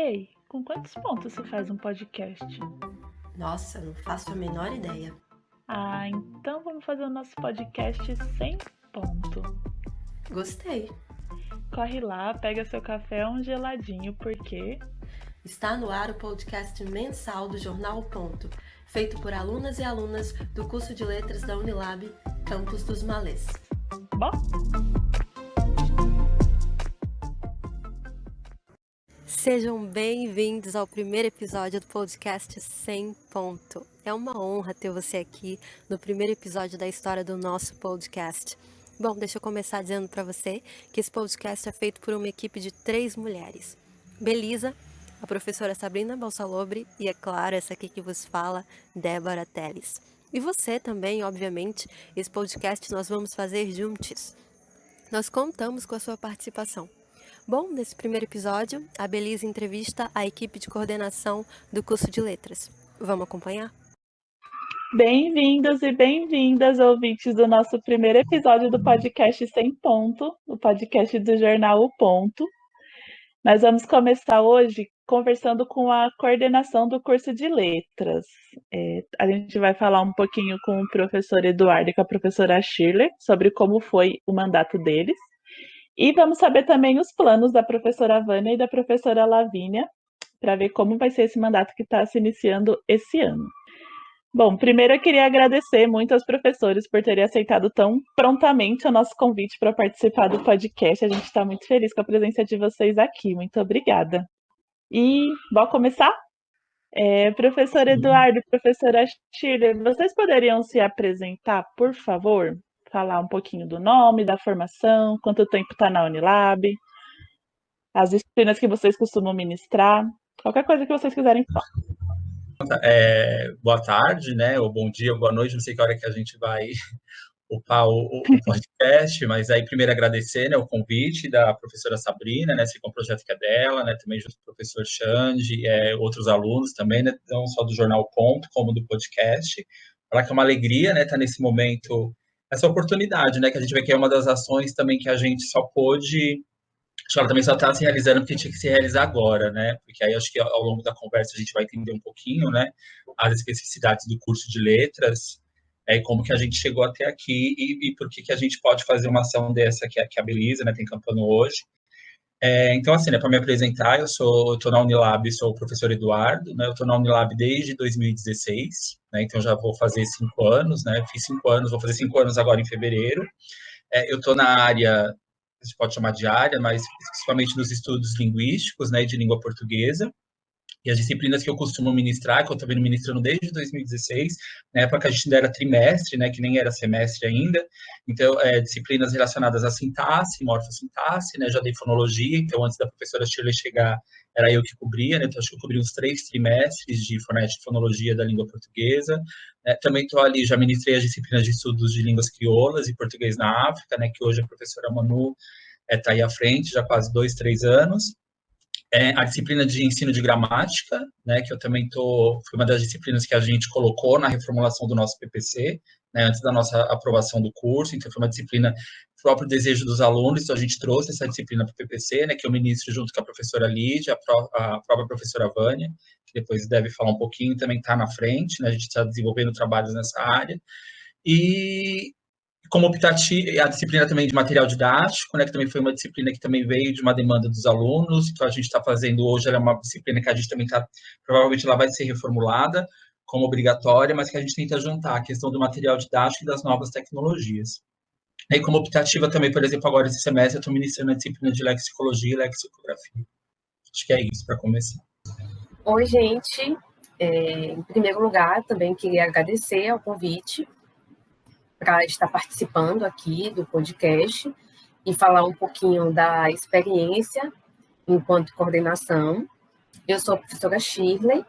Ei, com quantos pontos se faz um podcast? Nossa, não faço a menor ideia. Ah, então vamos fazer o nosso podcast sem ponto. Gostei. Corre lá, pega seu café um geladinho, porque Está no ar o podcast mensal do Jornal O Ponto, feito por alunas e alunas do curso de Letras da Unilab, Campus dos Malês. bom, Sejam bem-vindos ao primeiro episódio do podcast Sem Ponto. É uma honra ter você aqui no primeiro episódio da história do nosso podcast. Bom, deixa eu começar dizendo para você que esse podcast é feito por uma equipe de 3 mulheres. Belisa, a professora Sabrina Balsalobre e, é claro, essa aqui que vos fala, Débora Teles. E você também, obviamente, esse podcast nós vamos fazer juntos. Nós contamos com a sua participação. Bom, nesse primeiro episódio, a Belisa entrevista a equipe de coordenação do curso de Letras. Vamos acompanhar? bem-vindos e bem-vindas, ouvintes do nosso primeiro episódio do podcast Sem Ponto, o podcast do jornal O Ponto. Nós vamos começar hoje conversando com a coordenação do curso de Letras. A gente vai falar um pouquinho com o professor Eduardo e com a professora Shirley sobre como foi o mandato deles. E vamos saber também os planos da professora Vânia e da professora Lavínia para ver como vai ser esse mandato que está se iniciando esse ano. Bom, primeiro eu queria agradecer muito aos professores por terem aceitado tão prontamente o nosso convite para participar do podcast. A gente está muito feliz com a presença de vocês aqui. Muito obrigada. E vamos começar? Professor Eduardo e professora Shirley, vocês poderiam se apresentar, por favor? Falar um pouquinho do nome, da formação, quanto tempo está na Unilab, as disciplinas que vocês costumam ministrar, qualquer coisa que vocês quiserem falar. Boa tarde, né? Ou bom dia, ou boa noite, não sei que hora que a gente vai upar o podcast, mas aí primeiro agradecer, né, o convite da professora Sabrina, né? Esse é um projeto que é dela, né? Também junto com o professor Xande, outros alunos também, né? Não só do Jornal Ponto, como do podcast. Falar que é uma alegria, né? Estar nesse momento, essa oportunidade, né? Que a gente vê que é uma das ações também que a gente só pôde. Acho que ela também só está se realizando porque tinha que se realizar agora, né? Porque aí acho que ao longo da conversa a gente vai entender um pouquinho, né? As especificidades do curso de letras, e como que a gente chegou até aqui e por que a gente pode fazer uma ação dessa que a Belisa, né, tem campando hoje. Então, assim, né, para me apresentar, eu estou na Unilab, sou o professor Eduardo, né? Eu estou na Unilab desde 2016, né? Então já vou fazer 5 anos, né? Fiz 5 anos, vou fazer 5 anos agora em fevereiro. Eu estou na área, a gente pode chamar de área, mas principalmente nos estudos linguísticos, né, de língua portuguesa. E as disciplinas que eu costumo ministrar, que eu estou ministrando desde 2016, na época a gente ainda era trimestre, né, que nem era semestre ainda. Então, disciplinas relacionadas à sintaxe, morfossintaxe, né, já dei fonologia, então antes da professora Shirley chegar, era eu que cobria, né, então acho que eu cobri uns 3 trimestres de fonética e fonologia da língua portuguesa. Também estou ali, já ministrei as disciplinas de estudos de línguas crioulas e português na África, né, que hoje a professora Manu está aí à frente, já quase 2, 3 anos. A disciplina de ensino de gramática, né, que eu também foi uma das disciplinas que a gente colocou na reformulação do nosso PPC, né, antes da nossa aprovação do curso, então foi uma disciplina próprio desejo dos alunos, então a gente trouxe essa disciplina para o PPC, né, que eu ministro junto com a professora Lídia, a própria professora Vânia, que depois deve falar um pouquinho, também está na frente, né, a gente está desenvolvendo trabalhos nessa área, e como optativa, a disciplina também de material didático, né, que também foi uma disciplina que também veio de uma demanda dos alunos, então a gente está fazendo hoje, ela é uma disciplina que a gente também está, provavelmente ela vai ser reformulada como obrigatória, mas que a gente tenta juntar a questão do material didático e das novas tecnologias. E como optativa também, por exemplo, agora esse semestre eu estou ministrando a disciplina de lexicologia e lexicografia. Acho que é isso para começar. Oi, gente. Em primeiro lugar, também queria agradecer ao convite para estar participando aqui do podcast e falar um pouquinho da experiência enquanto coordenação. Eu sou a professora Shirley,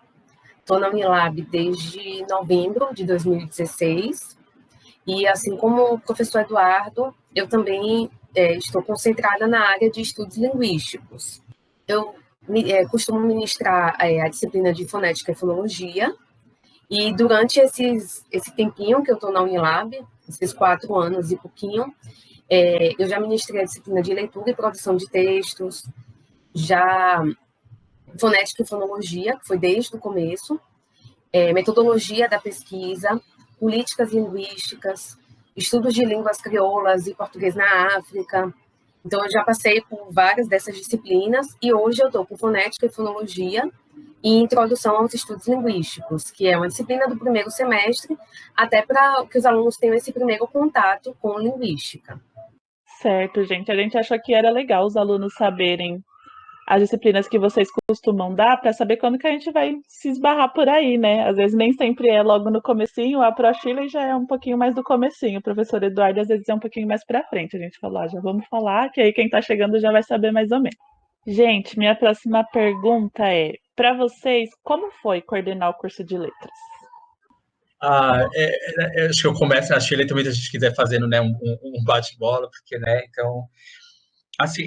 estou na Unilab desde novembro de 2016 e, assim como o professor Eduardo, eu também estou concentrada na área de estudos linguísticos. Eu costumo ministrar a disciplina de fonética e fonologia e durante esse tempinho que eu estou na Unilab, esses 4 anos e pouquinho, eu já ministrei a disciplina de leitura e produção de textos, já fonética e fonologia, que foi desde o começo, metodologia da pesquisa, políticas linguísticas, estudos de línguas crioulas e português na África. Então, eu já passei por várias dessas disciplinas e hoje eu estou com fonética e fonologia e introdução aos estudos linguísticos, que é uma disciplina do primeiro semestre, até para que os alunos tenham esse primeiro contato com linguística. Certo, gente. A gente achou que era legal os alunos saberem as disciplinas que vocês costumam dar para saber quando que a gente vai se esbarrar por aí, né? Às vezes nem sempre é logo no comecinho, a Pro Chile já é um pouquinho mais do comecinho, o professor Eduardo às vezes é um pouquinho mais para frente. A gente falou, já vamos falar, que aí quem está chegando já vai saber mais ou menos. Gente, minha próxima pergunta é, para vocês, como foi coordenar o curso de letras? Acho que eu começo na Sheila e também se a gente quiser fazendo, né, um bate-bola, porque, né, então, assim,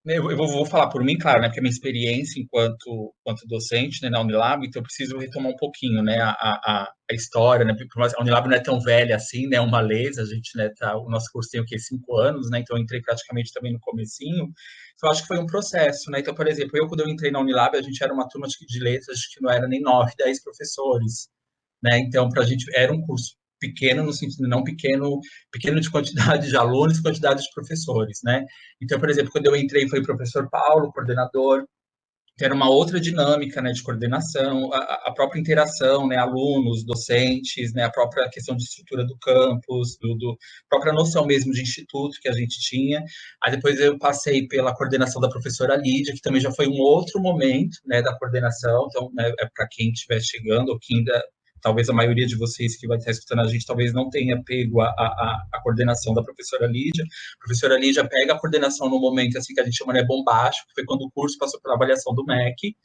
eu vou falar por mim, claro, né, porque a minha experiência enquanto docente, né, na Unilab, então eu preciso retomar um pouquinho, né, a história, né, porque a Unilab não é tão velha assim, né, uma lesa, a gente, né, o nosso curso tem o quê, 5 anos, né, então eu entrei praticamente também no comecinho, então eu acho que foi um processo, né, então, por exemplo, quando eu entrei na Unilab, a gente era uma turma de letras que não era nem 9, 10 professores, né, então para a gente era um curso pequeno no sentido não pequeno de quantidade de alunos, quantidade de professores, né? Então, por exemplo, quando eu entrei foi o professor Paulo, coordenador, que era uma outra dinâmica, né, de coordenação, a própria interação, né, alunos, docentes, né, a própria questão de estrutura do campus, própria noção mesmo de instituto que a gente tinha. Aí depois eu passei pela coordenação da professora Lídia, que também já foi um outro momento, né, da coordenação. Então, né, é para quem estiver chegando ou que ainda talvez a maioria de vocês que vai estar escutando a gente talvez não tenha pego a coordenação da professora Lídia. A professora Lídia pega a coordenação no momento assim que a gente chama de bombástico, que foi quando o curso passou pela avaliação do MEC,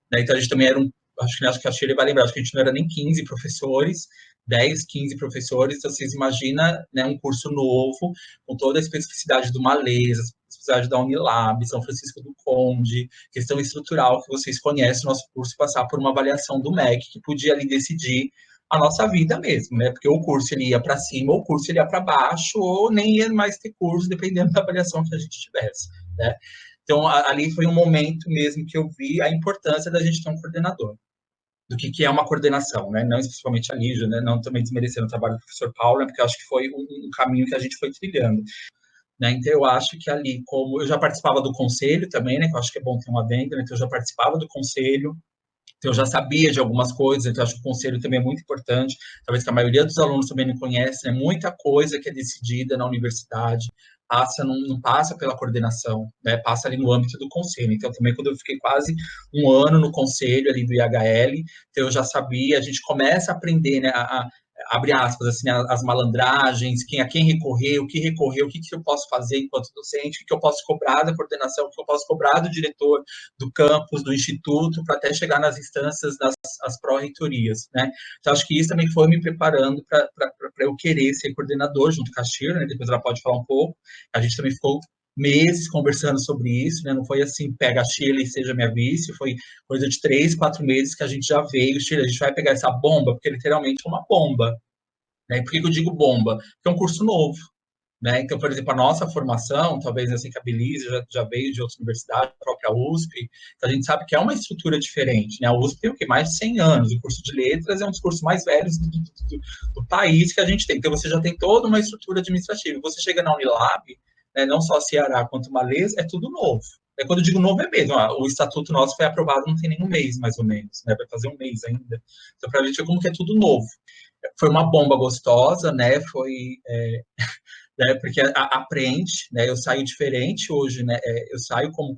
né? Então a gente também era acho que a Shirley vai lembrar, acho que a gente não era nem 15 professores, 10, 15 professores, então vocês imaginam, né, um curso novo, com toda a especificidade do Malesa, especificidade da Unilab, São Francisco do Conde, questão estrutural que vocês conhecem no nosso curso, passar por uma avaliação do MEC, que podia ali decidir a nossa vida mesmo, né? Porque o curso ele ia para cima, ou o curso ele ia para baixo, ou nem ia mais ter curso, dependendo da avaliação que a gente tivesse, né? Então, ali foi um momento mesmo que eu vi a importância da gente ter um coordenador, do que é uma coordenação, né? Não especificamente a Lígia, né? Não também desmerecendo o trabalho do professor Paulo, né? Porque eu acho que foi um caminho que a gente foi trilhando, né? Então, eu acho que ali, como eu já participava do conselho também, né? Que eu acho que é bom ter uma adenda, né? Então, eu já participava do conselho, então, eu já sabia de algumas coisas, então acho que o conselho também é muito importante, talvez que a maioria dos alunos também não conhece, é muita coisa que é decidida na universidade, não passa pela coordenação, né, passa ali no âmbito do conselho. Então, também quando eu fiquei quase um ano no conselho ali do IHL, então eu já sabia, a gente começa a aprender, né, abre aspas, assim, as malandragens, a quem recorrer, o que eu posso fazer enquanto docente, o que eu posso cobrar da coordenação, o que eu posso cobrar do diretor do campus, do instituto, para até chegar nas instâncias das pró-reitorias, né? Então, acho que isso também foi me preparando para eu querer ser coordenador junto com a Shirley, né? Depois ela pode falar um pouco. A gente também ficou meses conversando sobre isso, né? Não foi assim, pega a Shirley e seja minha vice, foi coisa de 3, 4 meses que a gente já veio, Shirley, a gente vai pegar essa bomba, porque literalmente é uma bomba, né? Por que eu digo bomba? Porque é um curso novo, né? Então, por exemplo, a nossa formação, talvez assim que a Belize já veio de outras universidades, a própria USP, então a gente sabe que é uma estrutura diferente, né? A USP tem o quê? Mais de 100 anos, o curso de letras é um dos cursos mais velhos do país que a gente tem, então você já tem toda uma estrutura administrativa, você chega na Unilab, né, não só Ceará quanto Malesa, é tudo novo. Quando eu digo novo é mesmo, o estatuto nosso foi aprovado não tem nem um mês, mais ou menos, né? Vai fazer um mês ainda. Então, para a gente ver como que é tudo novo. Foi uma bomba gostosa, né? Né, porque aprende, né? Eu saio diferente hoje, né? Eu saio como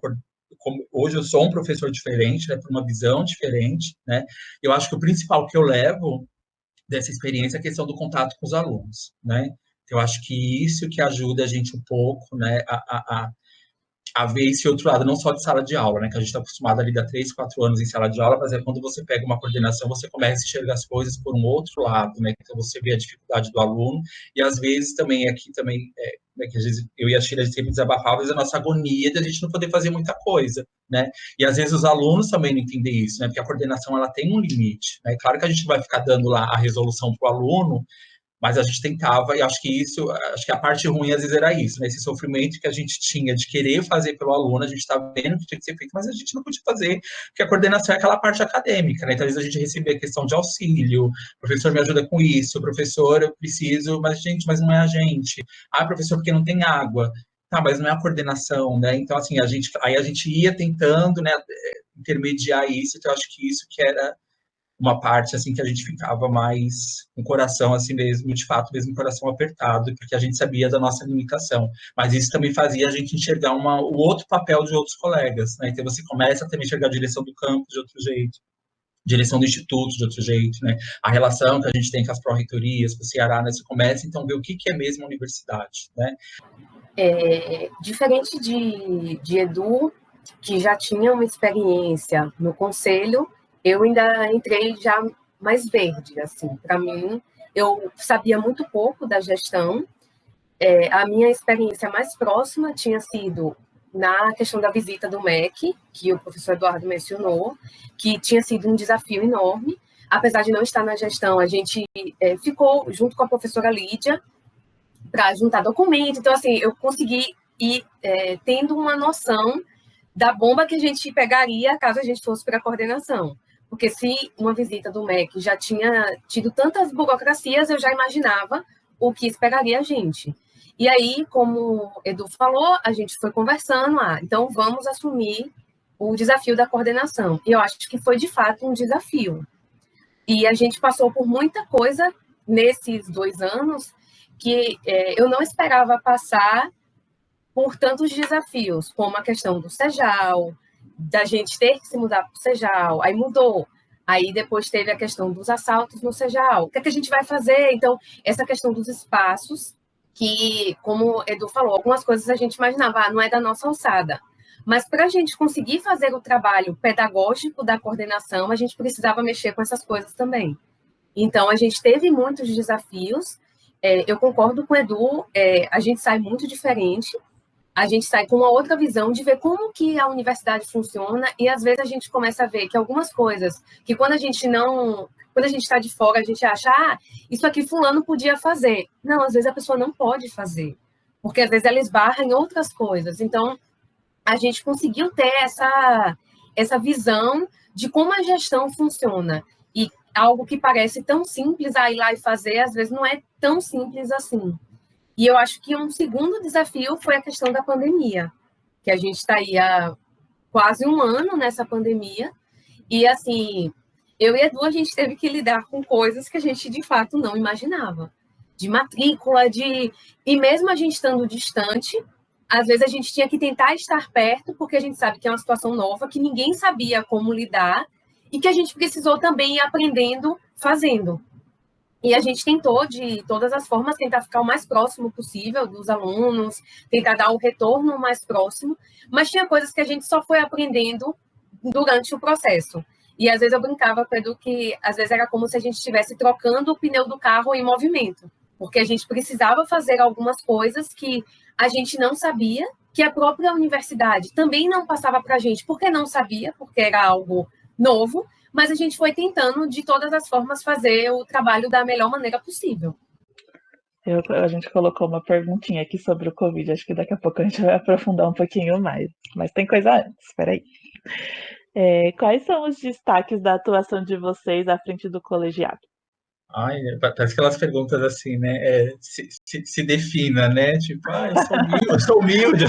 hoje eu sou um professor diferente, né? Por uma visão diferente, né? Eu acho que o principal que eu levo dessa experiência é a questão do contato com os alunos, né? Eu acho que isso que ajuda a gente um pouco, né, a ver esse outro lado, não só de sala de aula, né, que a gente está acostumado a lidar 3, 4 anos em sala de aula, mas é quando você pega uma coordenação, você começa a enxergar as coisas por um outro lado, né, então você vê a dificuldade do aluno, e às vezes também, aqui também, né, que às vezes eu e a Sheila sempre desabafávamos a nossa agonia de a gente não poder fazer muita coisa, né, e às vezes os alunos também não entendem isso, né, porque a coordenação, ela tem um limite, né, claro que a gente vai ficar dando lá a resolução para o aluno, Mas a gente tentava, e acho que a parte ruim às vezes era isso, né? Esse sofrimento que a gente tinha de querer fazer pelo aluno, a gente estava vendo que tinha que ser feito, mas a gente não podia fazer, porque a coordenação é aquela parte acadêmica, né? Então, às vezes a gente recebia questão de auxílio, professor me ajuda com isso, professor, eu preciso, mas gente, mas não é a gente. Ah, professor, porque não tem água. Tá, mas não é a coordenação, né? Então, assim, aí a gente ia tentando, né, intermediar isso, então eu acho que isso que era uma parte assim que a gente ficava mais com o coração assim mesmo, de fato, mesmo com o coração apertado, porque a gente sabia da nossa limitação. Mas isso também fazia a gente enxergar o outro papel de outros colegas, né? Então você começa a também enxergar a direção do campus de outro jeito, direção do instituto de outro jeito, né? A relação que a gente tem com as pró-reitorias, com o Ceará, né? Você começa então a ver o que é mesmo a universidade, né? Diferente de Edu, que já tinha uma experiência no conselho, eu ainda entrei já mais verde, assim, para mim, eu sabia muito pouco da gestão, a minha experiência mais próxima tinha sido na questão da visita do MEC, que o professor Eduardo mencionou, que tinha sido um desafio enorme, apesar de não estar na gestão, a gente ficou junto com a professora Lídia para juntar documento, então, assim, eu consegui ir tendo uma noção da bomba que a gente pegaria caso a gente fosse para a coordenação. Porque se uma visita do MEC já tinha tido tantas burocracias, eu já imaginava o que esperaria a gente. E aí, como o Edu falou, a gente foi conversando, então vamos assumir o desafio da coordenação. E eu acho que foi, de fato, um desafio. E a gente passou por muita coisa nesses 2 anos que eu não esperava passar por tantos desafios, como a questão do Sejal, da gente ter que se mudar para o Sejal, aí mudou. Aí depois teve a questão dos assaltos no Sejal. O que é que a gente vai fazer? Então, essa questão dos espaços, que, como o Edu falou, algumas coisas a gente imaginava, não é da nossa alçada. Mas para a gente conseguir fazer o trabalho pedagógico da coordenação, a gente precisava mexer com essas coisas também. Então, a gente teve muitos desafios. Eu concordo com o Edu, a gente sai muito diferente, a gente sai com uma outra visão de ver como que a universidade funciona e às vezes a gente começa a ver que algumas coisas que quando a gente está de fora, a gente acha, isso aqui fulano podia fazer. Não, às vezes a pessoa não pode fazer, porque às vezes ela esbarra em outras coisas. Então, a gente conseguiu ter essa visão de como a gestão funciona. E algo que parece tão simples ir lá e fazer, às vezes não é tão simples assim. E eu acho que um segundo desafio foi a questão da pandemia, que a gente está aí há quase 1 ano nessa pandemia, e assim, eu e Edu, a gente teve que lidar com coisas que a gente de fato não imaginava, de matrícula, e mesmo a gente estando distante, às vezes a gente tinha que tentar estar perto, porque a gente sabe que é uma situação nova, que ninguém sabia como lidar, e que a gente precisou também ir aprendendo fazendo. E a gente tentou, de todas as formas, tentar ficar o mais próximo possível dos alunos, tentar dar o retorno mais próximo, mas tinha coisas que a gente só foi aprendendo durante o processo. E às vezes eu brincava com o Edu que às vezes era como se a gente estivesse trocando o pneu do carro em movimento, porque a gente precisava fazer algumas coisas que a gente não sabia, que a própria universidade também não passava para a gente, porque não sabia, porque era algo novo, mas a gente foi tentando, de todas as formas, fazer o trabalho da melhor maneira possível. A gente colocou uma perguntinha aqui sobre o Covid, acho que daqui a pouco a gente vai aprofundar um pouquinho mais, mas tem coisa antes, peraí. Quais são os destaques da atuação de vocês à frente do colegiado? Ai, parece aquelas perguntas assim, né? Se defina, né? Tipo, eu sou humilde.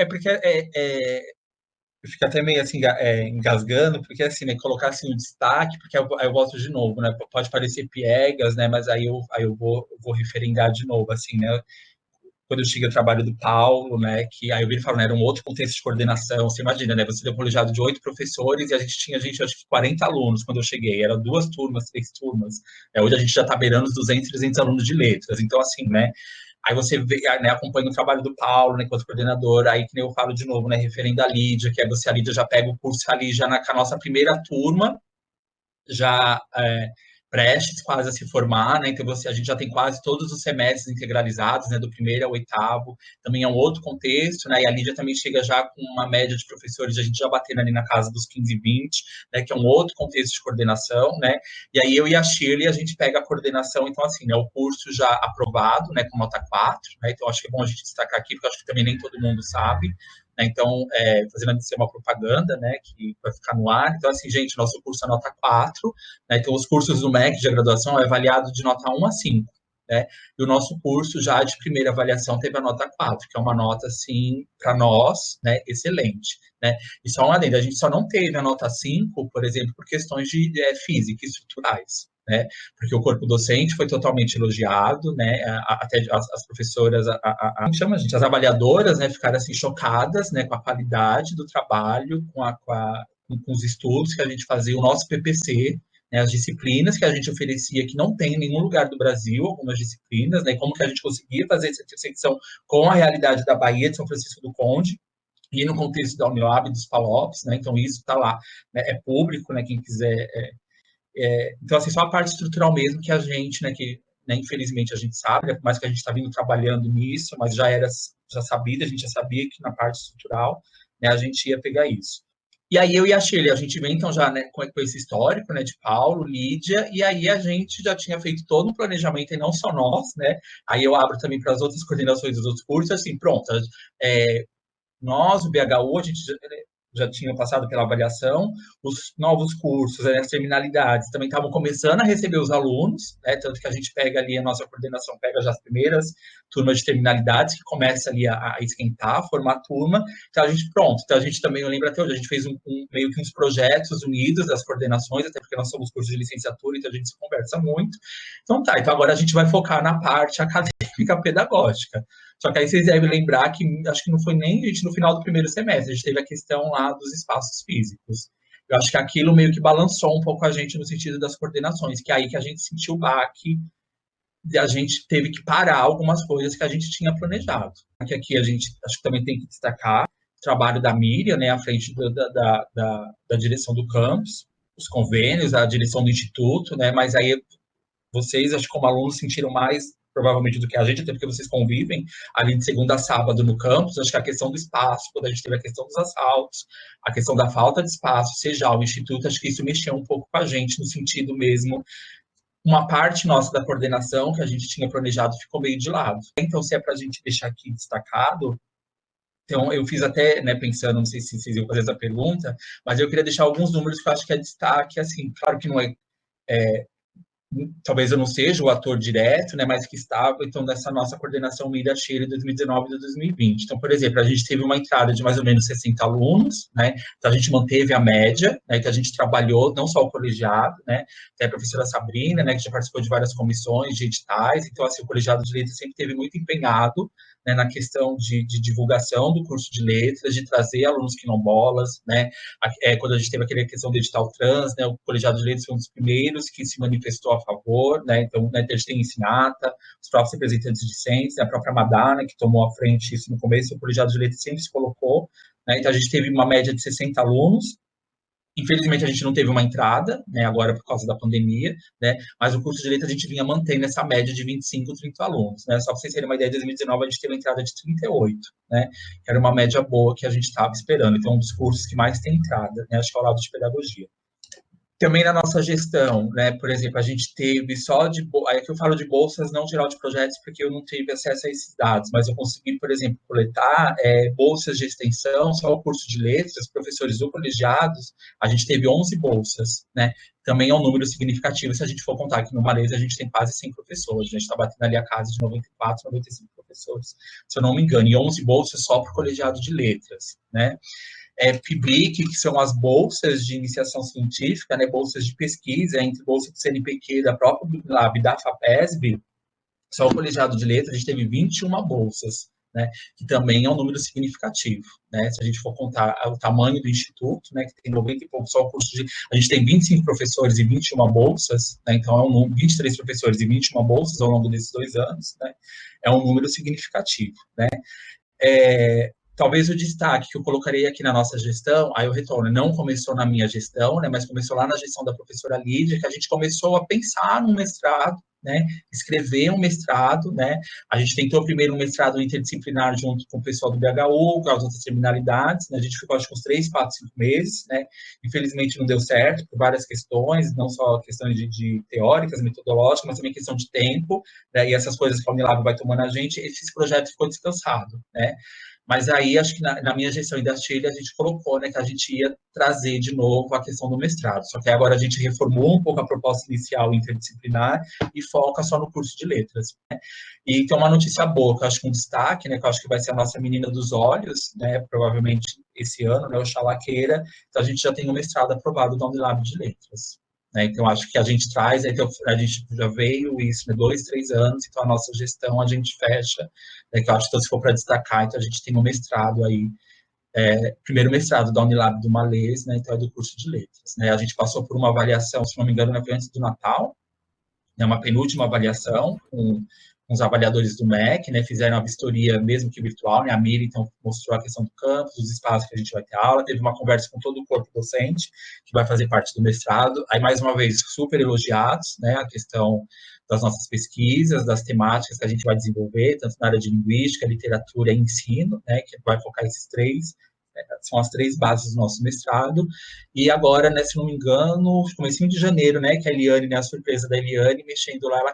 Porque eu fico até meio assim, engasgando, porque assim, né, colocar assim um destaque, porque aí eu volto de novo, né? Pode parecer piegas, né? Mas aí eu vou referendar de novo, assim, né? Quando eu cheguei ao trabalho do Paulo, né? Que aí eu vi ele falando, era um outro contexto de coordenação. Você imagina, né? Você deu um colegiado de 8 professores e a gente tinha, acho que 40 alunos quando eu cheguei. Eram 2 turmas, 3 turmas. Hoje a gente já está beirando os 200, 300 alunos de letras. Então, assim, né? Aí você vê, né, acompanha o trabalho do Paulo, né, enquanto coordenador, aí que nem eu falo de novo, né, referendo a Lídia, que a Lídia já pega o curso ali, já com a nossa primeira turma, já prestes quase a se formar, né? Então a gente já tem quase todos os semestres integralizados, né? Do primeiro ao oitavo, também é um outro contexto, né? E a Lídia também chega já com uma média de professores, a gente já batendo ali na casa dos 15, 20, né? Que é um outro contexto de coordenação, né? E aí eu e a Shirley, a gente pega a coordenação, então assim, né? O curso já aprovado, né? Com nota 4, né? Então acho que é bom a gente destacar aqui, porque eu acho que também nem todo mundo sabe. Então, fazendo de ser uma propaganda, né, que vai ficar no ar. Então, assim, gente, nosso curso é nota 4, né, então os cursos do MEC de graduação é avaliado de nota 1 a 5, né, e o nosso curso já de primeira avaliação teve a nota 4, que é uma nota, assim, para nós, né, excelente, né. E só um adendo, a gente só não teve a nota 5, por exemplo, por questões de física e estruturais, né, porque o corpo docente foi totalmente elogiado, né, até as professoras, como chama, gente, as avaliadoras, né, ficaram assim chocadas, né, com a qualidade do trabalho, com os estudos que a gente fazia, o nosso PPC, né, as disciplinas que a gente oferecia, que não tem em nenhum lugar do Brasil, algumas disciplinas, né, como que a gente conseguia fazer essa intersecção com a realidade da Bahia de São Francisco do Conde, e no contexto da Unioab e dos PALOPs, né, então isso está lá, né, é público, né, quem quiser então, assim, só a parte estrutural mesmo que a gente, né, que, né, infelizmente a gente sabe, né, por mais que a gente está vindo trabalhando nisso, mas já sabia, a gente já sabia que na parte estrutural, né, a gente ia pegar isso. E aí eu e a Shirley, a gente vem então já, né, com esse histórico, né, de Paulo, Lídia, e aí a gente já tinha feito todo um planejamento, e não só nós, né, aí eu abro também para as outras coordenações dos outros cursos, assim, pronto, nós, o BHU, a gente já tinha passado pela avaliação, os novos cursos, as terminalidades também estavam começando a receber os alunos, né, tanto que a gente pega ali, a nossa coordenação pega já as primeiras turmas de terminalidades, que começa ali a esquentar, a formar turma, então a gente, pronto, então a gente também, eu lembro até hoje, a gente fez meio que uns projetos unidos das coordenações, até porque nós somos cursos de licenciatura, então a gente se conversa muito, então tá, então agora a gente vai focar na parte acadêmica pedagógica. Só que aí vocês devem lembrar que acho que não foi nem gente no final do primeiro semestre, a gente teve a questão lá dos espaços físicos. Eu acho que aquilo meio que balançou um pouco a gente no sentido das coordenações, que é aí que a gente sentiu o baque, e a gente teve que parar algumas coisas que a gente tinha planejado. Aqui a gente acho que também tem que destacar o trabalho da Miriam, né, à frente da direção do campus, os convênios, a direção do instituto, né, mas aí vocês, acho que como alunos, sentiram mais, provavelmente, do que a gente, até porque vocês convivem ali de segunda a sábado no campus. Acho que a questão do espaço, quando a gente teve a questão dos assaltos, a questão da falta de espaço, seja o instituto, acho que isso mexeu um pouco com a gente, no sentido mesmo, uma parte nossa da coordenação que a gente tinha planejado ficou meio de lado. Então, se é para a gente deixar aqui destacado, então, eu fiz até, né, pensando, não sei se vocês iam fazer essa pergunta, mas eu queria deixar alguns números que eu acho que é destaque, assim, claro que não talvez eu não seja o ator direto, né, mas que estava, então, nessa nossa coordenação Miriam Shirley de 2019 e 2020. Então, por exemplo, a gente teve uma entrada de mais ou menos 60 alunos, né, então a gente manteve a média, né, que a gente trabalhou, não só o colegiado, né, tem a professora Sabrina, né, que já participou de várias comissões, de editais, então, assim, o colegiado de letras sempre teve muito empenhado, né, na questão de divulgação do curso de letras, de trazer alunos quilombolas, né, quando a gente teve aquela questão do edital trans, né, o colegiado de letras foi um dos primeiros que se manifestou a favor, né, então, né, a gente tem Ensinata, os próprios representantes discentes, né, a própria Madana, que tomou à frente isso no começo, o colegiado de letras sempre se colocou, né, então a gente teve uma média de 60 alunos. Infelizmente, a gente não teve uma entrada, né, agora por causa da pandemia, né, mas o curso de letras a gente vinha mantendo essa média de 25, 30 alunos, né, só para vocês terem uma ideia, em 2019 a gente teve uma entrada de 38, né, que era uma média boa que a gente estava esperando, então um dos cursos que mais tem entrada, né, acho que é ao lado de pedagogia. Também na nossa gestão, né, por exemplo, a gente teve só de... Aí que eu falo de bolsas, não geral de projetos, porque eu não tive acesso a esses dados, mas eu consegui, por exemplo, coletar bolsas de extensão, só o curso de letras, professores ou colegiados, a gente teve 11 bolsas, né, também é um número significativo, se a gente for contar que no Maresa a gente tem quase 100 professores, a gente está batendo ali a casa de 94, 95 professores, se eu não me engano, e 11 bolsas só para o colegiado de letras, né. PIBIC, que são as bolsas de iniciação científica, né, bolsas de pesquisa, entre bolsa do CNPq, da própria Lab, da FAPESB, só o colegiado de letras, a gente teve 21 bolsas, né, que também é um número significativo, né, se a gente for contar o tamanho do instituto, né, que tem 90 e pouco, só o curso de... A gente tem 25 professores e 21 bolsas, né, então é um número, 23 professores e 21 bolsas ao longo desses 2 anos, né, é um número significativo, né. Talvez o destaque que eu colocarei aqui na nossa gestão, aí eu retorno, não começou na minha gestão, né, mas começou lá na gestão da professora Lídia, que a gente começou a pensar num mestrado, né, escrever um mestrado, né, a gente tentou primeiro um mestrado interdisciplinar junto com o pessoal do BHU, com as outras terminalidades, né, a gente ficou acho que uns 3, 4, 5 meses, né, infelizmente não deu certo por várias questões, não só questões de teóricas, metodológicas, mas também questão de tempo, né, e essas coisas que a Unilab vai tomando a gente, esse projeto ficou descansado, né. Mas aí, acho que na minha gestão e da Chile, a gente colocou, né, que a gente ia trazer de novo a questão do mestrado. Só que agora a gente reformulou um pouco a proposta inicial interdisciplinar e foca só no curso de letras, né? E tem uma notícia boa, que eu acho que um destaque, né, que eu acho que vai ser a nossa menina dos olhos, né, provavelmente esse ano, né, Oxalá queira, então a gente já tem um mestrado aprovado da Unilab de Letras. Né, então, acho que a gente traz, então, a gente já veio isso, né, 2, 3 anos, então a nossa gestão a gente fecha, né, que eu acho que se for para destacar, então a gente tem um mestrado aí, primeiro mestrado da Unilab do Malês, né, então é do curso de letras. Né, a gente passou por uma avaliação, se não me engano, foi antes do Natal, né, uma penúltima avaliação com os avaliadores do MEC, né, fizeram a vistoria mesmo que virtual, né, a Miri então mostrou a questão do campus, os espaços que a gente vai ter aula, teve uma conversa com todo o corpo docente, que vai fazer parte do mestrado, aí mais uma vez super elogiados, né, a questão das nossas pesquisas, das temáticas que a gente vai desenvolver, tanto na área de linguística, literatura e ensino, né, que vai focar esses três, são as 3 bases do nosso mestrado, e agora, né, se não me engano, comecinho de janeiro, né, que a Eliane, né, a surpresa da Eliane, mexendo lá, ela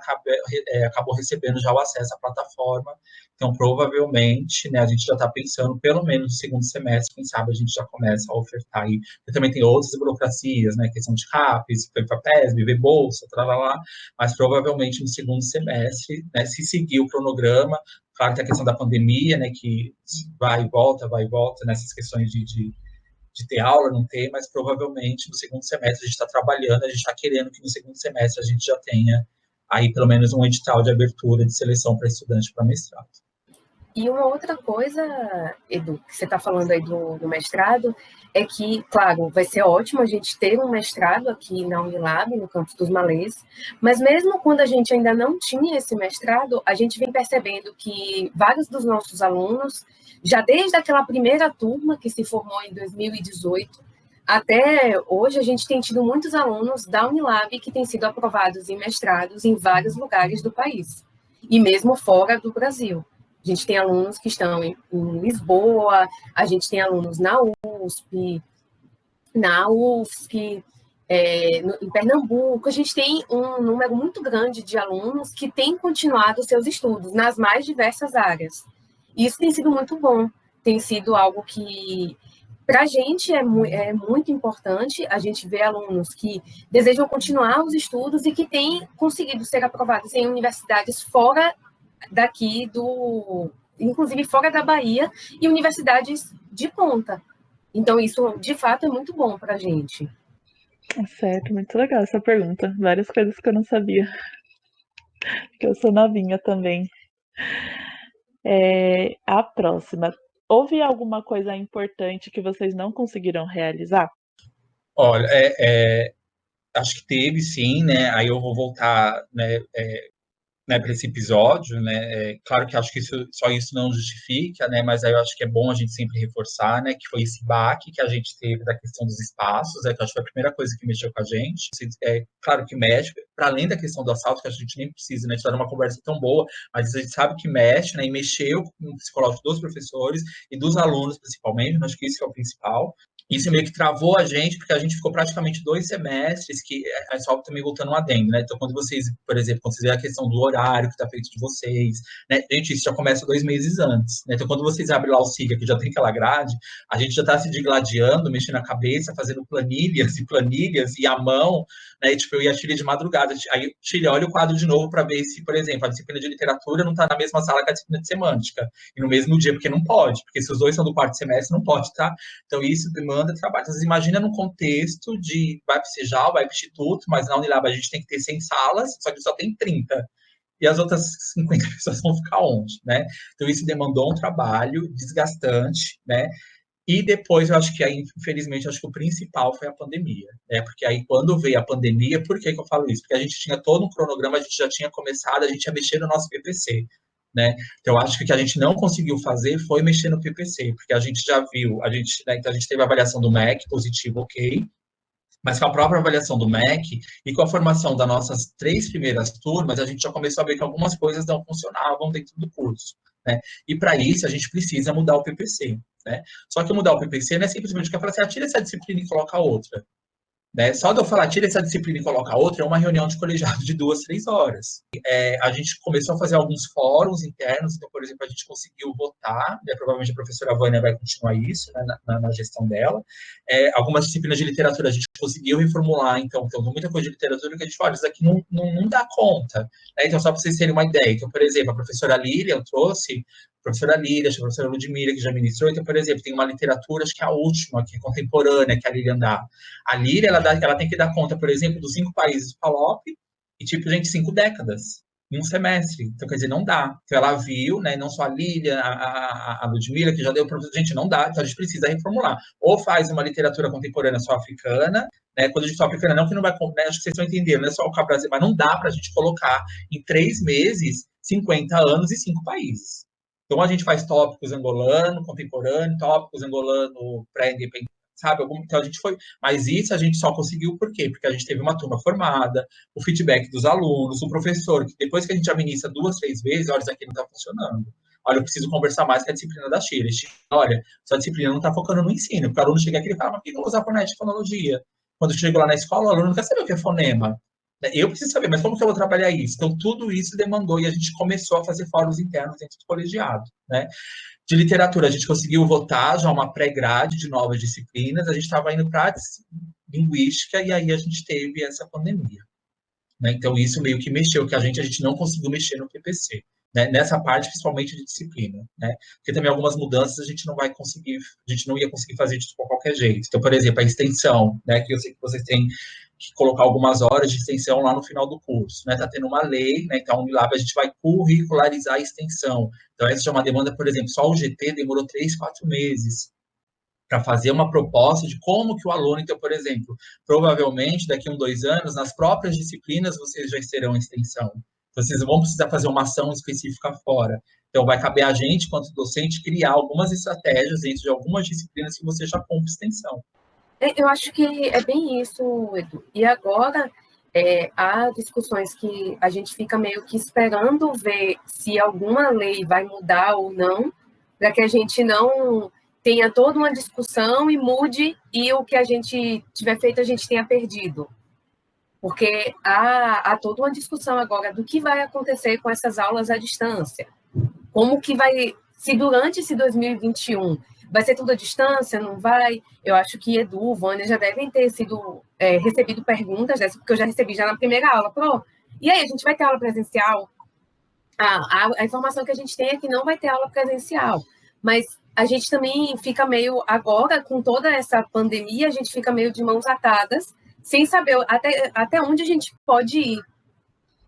acabou recebendo já o acesso à plataforma, então provavelmente, né, a gente já está pensando, pelo menos no segundo semestre, quem sabe a gente já começa a ofertar aí, porque também tem outras burocracias, né, questão de CAPES, FAPESB, VBolsa, lá, mas provavelmente no segundo semestre, né, se seguir o cronograma. Claro que a questão da pandemia, né, que vai e volta, nessas questões de ter aula, não ter, mas provavelmente no segundo semestre a gente está trabalhando, a gente está querendo que no segundo semestre a gente já tenha aí pelo menos um edital de abertura de seleção para estudante para mestrado. E uma outra coisa, Edu, que você está falando aí do mestrado, é que, claro, vai ser ótimo a gente ter um mestrado aqui na Unilab, no campus dos Malês, mas mesmo quando a gente ainda não tinha esse mestrado, a gente vem percebendo que vários dos nossos alunos, já desde aquela primeira turma que se formou em 2018, até hoje a gente tem tido muitos alunos da Unilab que têm sido aprovados em mestrados em vários lugares do país, e mesmo fora do Brasil. A gente tem alunos que estão em Lisboa, a gente tem alunos na USP, na UFSC, em Pernambuco. A gente tem um número muito grande de alunos que têm continuado seus estudos nas mais diversas áreas. Isso tem sido muito bom, tem sido algo que, para a gente, é muito importante. A gente vê alunos que desejam continuar os estudos e que têm conseguido ser aprovados em universidades fora daqui inclusive fora da Bahia, e universidades de ponta. Então, isso, de fato, é muito bom para a gente. Certo, muito legal essa pergunta. Várias coisas que eu não sabia. Que eu sou novinha também. A próxima. Houve alguma coisa importante que vocês não conseguiram realizar? Olha, acho que teve sim, né? Aí eu vou voltar, né, para esse episódio, né? Claro que acho que só isso não justifica, né? Mas aí eu acho que é bom a gente sempre reforçar, né? Que foi esse baque que a gente teve da questão dos espaços, que acho que foi a primeira coisa que mexeu com a gente. Claro que mexe, para além da questão do assalto, que a gente nem precisa, né? A gente tá numa conversa tão boa, mas a gente sabe que mexe, né? E mexeu com o psicológico dos professores e dos alunos, principalmente. Acho que isso é o principal. Isso meio que travou a gente, porque a gente ficou praticamente 2 semestres, que é só também voltando um adendo, né? Então, quando vocês, por exemplo, consideram a questão do horário que está feito de vocês, né? Gente, isso já começa 2 meses antes, né? Então, quando vocês abrem lá o SIGA, que já tem aquela grade, a gente já está se digladiando, mexendo a cabeça, fazendo planilhas e à mão, né? E, tipo, eu ia a Chile de madrugada. Aí, Chile, olha o quadro de novo para ver se, por exemplo, a disciplina de literatura não está na mesma sala que a disciplina de semântica, e no mesmo dia, porque não pode, porque se os dois são do 4º semestre, não pode, tá? Então, isso demanda trabalho. Então, você imagina num contexto de vai para o CEJAL, vai para o Instituto, mas na Unilab a gente tem que ter 100 salas, só que só tem 30. E as outras 50 pessoas vão ficar onde, né? Então, isso demandou um trabalho desgastante, né? E depois, eu acho que aí, infelizmente, acho que o principal foi a pandemia, né? Porque aí, quando veio a pandemia, por que eu falo isso? Porque a gente tinha todo um cronograma, a gente já tinha começado, a gente ia mexer no nosso PPC, né? Então, eu acho que o que a gente não conseguiu fazer foi mexer no PPC, porque a gente já viu, né, então a gente teve a avaliação do MEC, positivo, ok, mas com a própria avaliação do MEC e com a formação das nossas 3 primeiras turmas, a gente já começou a ver que algumas coisas não funcionavam dentro do curso, né? E para isso a gente precisa mudar o PPC, né? Só que mudar o PPC não é simplesmente que eu falo assim, tira essa disciplina e coloca outra. Né? Só de eu falar, tira essa disciplina e coloca outra, é uma reunião de colegiado de 2, 3 horas. A gente começou a fazer alguns fóruns internos, então, por exemplo, a gente conseguiu votar, né? Provavelmente a professora Vânia vai continuar isso, né? na gestão dela. Algumas disciplinas de literatura a gente conseguiu reformular, então muita coisa de literatura que a gente fala, isso aqui não dá conta. Né? Então, só para vocês terem uma ideia, então, por exemplo, a professora Lília, eu trouxe professora Lília, a professora Ludmila, que já ministrou, então, por exemplo, tem uma literatura, acho que é a última, que é contemporânea, que a Lília dá. A Lília, ela tem que dar conta, por exemplo, dos 5 países do PALOP e, 5 décadas em um semestre. Então, quer dizer, não dá. Então, ela viu, né, não só a Lília, a Ludmila, que já deu para gente, não dá, então a gente precisa reformular. Ou faz uma literatura contemporânea só africana, né, quando a gente fala africana, não que não vai, né, acho que vocês estão entendendo, não é só o Brasil, mas não dá para a gente colocar em 3 meses 50 anos e 5 países. Então, a gente faz tópicos angolano, contemporâneo, tópicos angolano pré-independente, sabe? Então, a gente foi... Mas isso a gente só conseguiu por quê? Porque a gente teve uma turma formada, o feedback dos alunos, o professor, que depois que a gente administra 2, 3 vezes, olha, isso aqui não está funcionando. Olha, eu preciso conversar mais com a disciplina da Shira. Olha, sua disciplina não está focando no ensino. Porque o aluno chega aqui e fala, mas por que eu vou usar fonética e fonologia? Quando eu chego lá na escola, o aluno não quer saber o que é fonema. Eu preciso saber, mas como que eu vou trabalhar isso? Então, tudo isso demandou e a gente começou a fazer fóruns internos dentro do colegiado, né? De literatura, a gente conseguiu votar já uma pré-grade de novas disciplinas, a gente estava indo para linguística e aí a gente teve essa pandemia, né? Então, isso meio que mexeu, que a gente não conseguiu mexer no PPC, né? Nessa parte, principalmente de disciplina, né? Porque também algumas mudanças a gente não vai conseguir, a gente não ia conseguir fazer de qualquer jeito. Então, por exemplo, a extensão, né? Que eu sei que vocês têm que colocar algumas horas de extensão lá no final do curso, né? Tá tendo uma lei, né? Então, a Unilab, a gente vai curricularizar a extensão. Então, essa é uma demanda, por exemplo, só o GT demorou 3, 4 meses para fazer uma proposta de como que o aluno, então, por exemplo, provavelmente daqui a 1, 2 anos, nas próprias disciplinas, vocês já terão extensão. Vocês vão precisar fazer uma ação específica fora. Então, vai caber a gente, quanto docente, criar algumas estratégias dentro de algumas disciplinas que você já compra extensão. Eu acho que é bem isso, Edu. E agora, há discussões que a gente fica meio que esperando ver se alguma lei vai mudar ou não, para que a gente não tenha toda uma discussão e mude, e o que a gente tiver feito, a gente tenha perdido. Porque há toda uma discussão agora do que vai acontecer com essas aulas à distância. Como que vai, se durante esse 2021... vai ser tudo à distância? Não vai? Eu acho que Edu, Vânia já devem ter recebido perguntas dessas, porque eu já recebi já na primeira aula. E aí, a gente vai ter aula presencial? A informação que a gente tem é que não vai ter aula presencial. Mas a gente também fica meio, agora, com toda essa pandemia, a gente fica meio de mãos atadas, sem saber até onde a gente pode ir.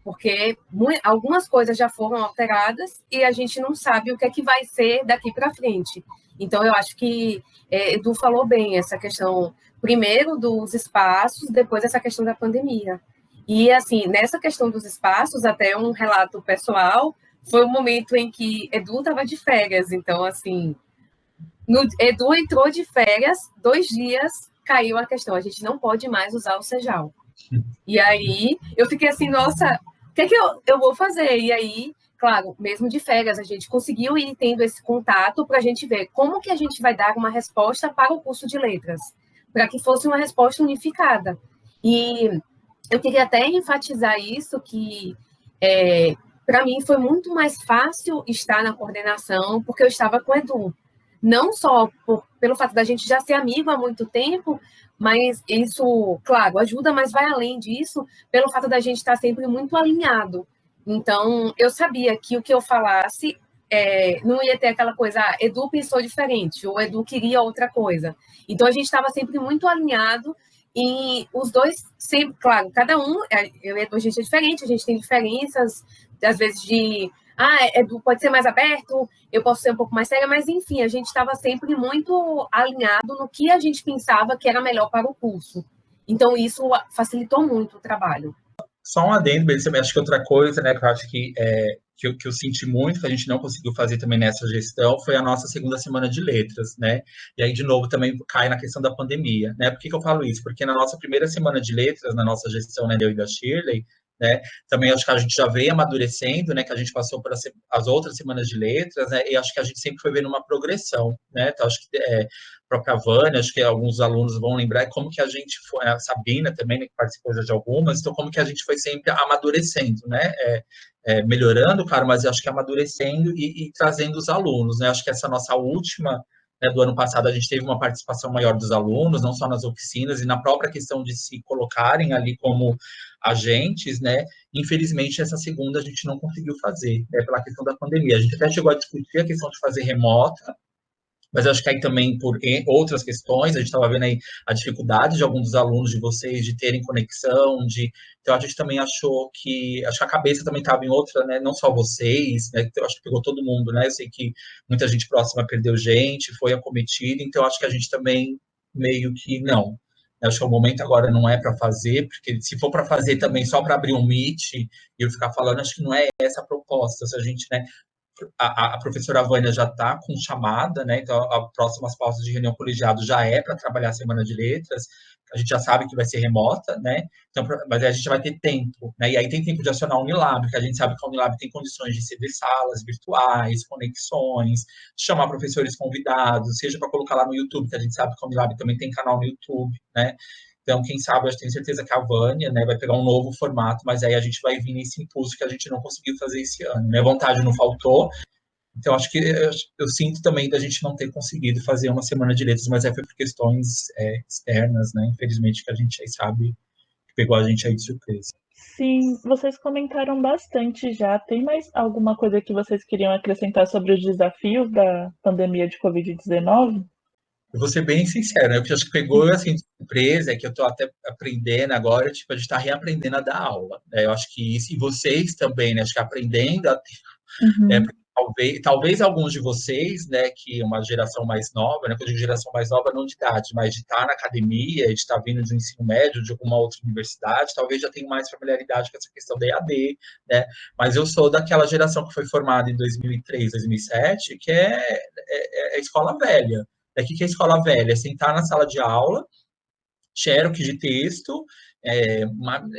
Porque algumas coisas já foram alteradas e a gente não sabe o que é que vai ser daqui para frente. Então, eu acho que Edu falou bem essa questão, primeiro, dos espaços, depois essa questão da pandemia. E, assim, nessa questão dos espaços, até um relato pessoal, foi um momento em que Edu estava de férias. Então, assim, Edu entrou de férias, 2 dias, caiu a questão, a gente não pode mais usar o Sejal. E aí, eu fiquei assim, nossa, o que é que eu vou fazer? E aí, claro, mesmo de férias, a gente conseguiu ir tendo esse contato para a gente ver como que a gente vai dar uma resposta para o curso de letras, para que fosse uma resposta unificada. E eu queria até enfatizar isso, que para mim foi muito mais fácil estar na coordenação, porque eu estava com o Edu. Não só pelo fato da gente já ser amigo há muito tempo, mas isso, claro, ajuda, mas vai além disso, pelo fato da gente estar sempre muito alinhado. Então, eu sabia que o que eu falasse não ia ter aquela coisa, Edu pensou diferente, ou Edu queria outra coisa. Então, a gente estava sempre muito alinhado e os dois, sempre, claro, cada um, eu e Edu, a gente é diferente, a gente tem diferenças, às vezes Edu pode ser mais aberto, eu posso ser um pouco mais séria, mas, enfim, a gente estava sempre muito alinhado no que a gente pensava que era melhor para o curso. Então, isso facilitou muito o trabalho. Só um adendo, Belissa, acho que outra coisa, né, que eu acho que que eu senti muito, que a gente não conseguiu fazer também nessa gestão, foi a nossa segunda semana de letras, né? E aí, de novo, também cai na questão da pandemia, né? Por que eu falo isso? Porque na nossa primeira semana de letras, na nossa gestão, né, eu e da Shirley, né? Também acho que a gente já veio amadurecendo, né? Que a gente passou por as outras semanas de letras, né? E acho que a gente sempre foi vendo uma progressão, né? Então, acho que a própria Vânia, acho que alguns alunos vão lembrar como que a gente foi, a Sabina também, né, que participou já de algumas, então como que a gente foi sempre amadurecendo, né? Melhorando, claro, mas acho que amadurecendo e trazendo os alunos, né? Acho que essa nossa última, né, do ano passado, a gente teve uma participação maior dos alunos, não só nas oficinas, e na própria questão de se colocarem ali como agentes, né? Infelizmente, essa segunda a gente não conseguiu fazer, né, pela questão da pandemia. A gente até chegou a discutir a questão de fazer remota, mas eu acho que aí também por outras questões, a gente estava vendo aí a dificuldade de alguns dos alunos de vocês de terem conexão, então a gente também achou que, acho que a cabeça também estava em outra, né, não só vocês, né, eu acho que pegou todo mundo, né, eu sei que muita gente próxima perdeu gente, foi acometida, então acho que a gente também meio que não. Eu acho que o momento agora não é para fazer, porque se for para fazer também só para abrir um Meet e eu ficar falando, acho que não é essa a proposta, se a gente, né, a professora Vânia já está com chamada, né? Então, as próximas pausas de reunião colegiado já é para trabalhar a semana de letras. A gente já sabe que vai ser remota, né? Então, mas a gente vai ter tempo, né? E aí tem tempo de acionar a Unilab, que a gente sabe que a Unilab tem condições de ceder salas virtuais, conexões, chamar professores convidados, seja para colocar lá no YouTube, que a gente sabe que a Unilab também tem canal no YouTube, né? Então, quem sabe, eu tenho certeza que a Vânia, né, vai pegar um novo formato, mas aí a gente vai vir nesse impulso que a gente não conseguiu fazer esse ano. Minha vontade não faltou, então acho que eu sinto também da gente não ter conseguido fazer uma semana de letras, mas foi por questões externas, né, infelizmente, que a gente aí sabe que pegou a gente aí de surpresa. Sim, vocês comentaram bastante já. Tem mais alguma coisa que vocês queriam acrescentar sobre os desafios da pandemia de Covid-19? Eu vou ser bem sincero, né? O que acho que pegou assim, de surpresa é que eu estou até aprendendo agora, tipo, a gente está reaprendendo a dar aula, né? Eu acho que isso, e vocês também, né? Acho que aprendendo a Uhum. talvez alguns de vocês, né, que uma geração mais nova, né, que eu digo geração mais nova não de idade, mas de estar na academia, de estar vindo de um ensino médio, de alguma outra universidade, talvez já tenham mais familiaridade com essa questão da EAD, né, mas eu sou daquela geração que foi formada em 2003, 2007, que é escola velha. O que é escola velha? É sentar na sala de aula, xerox de texto,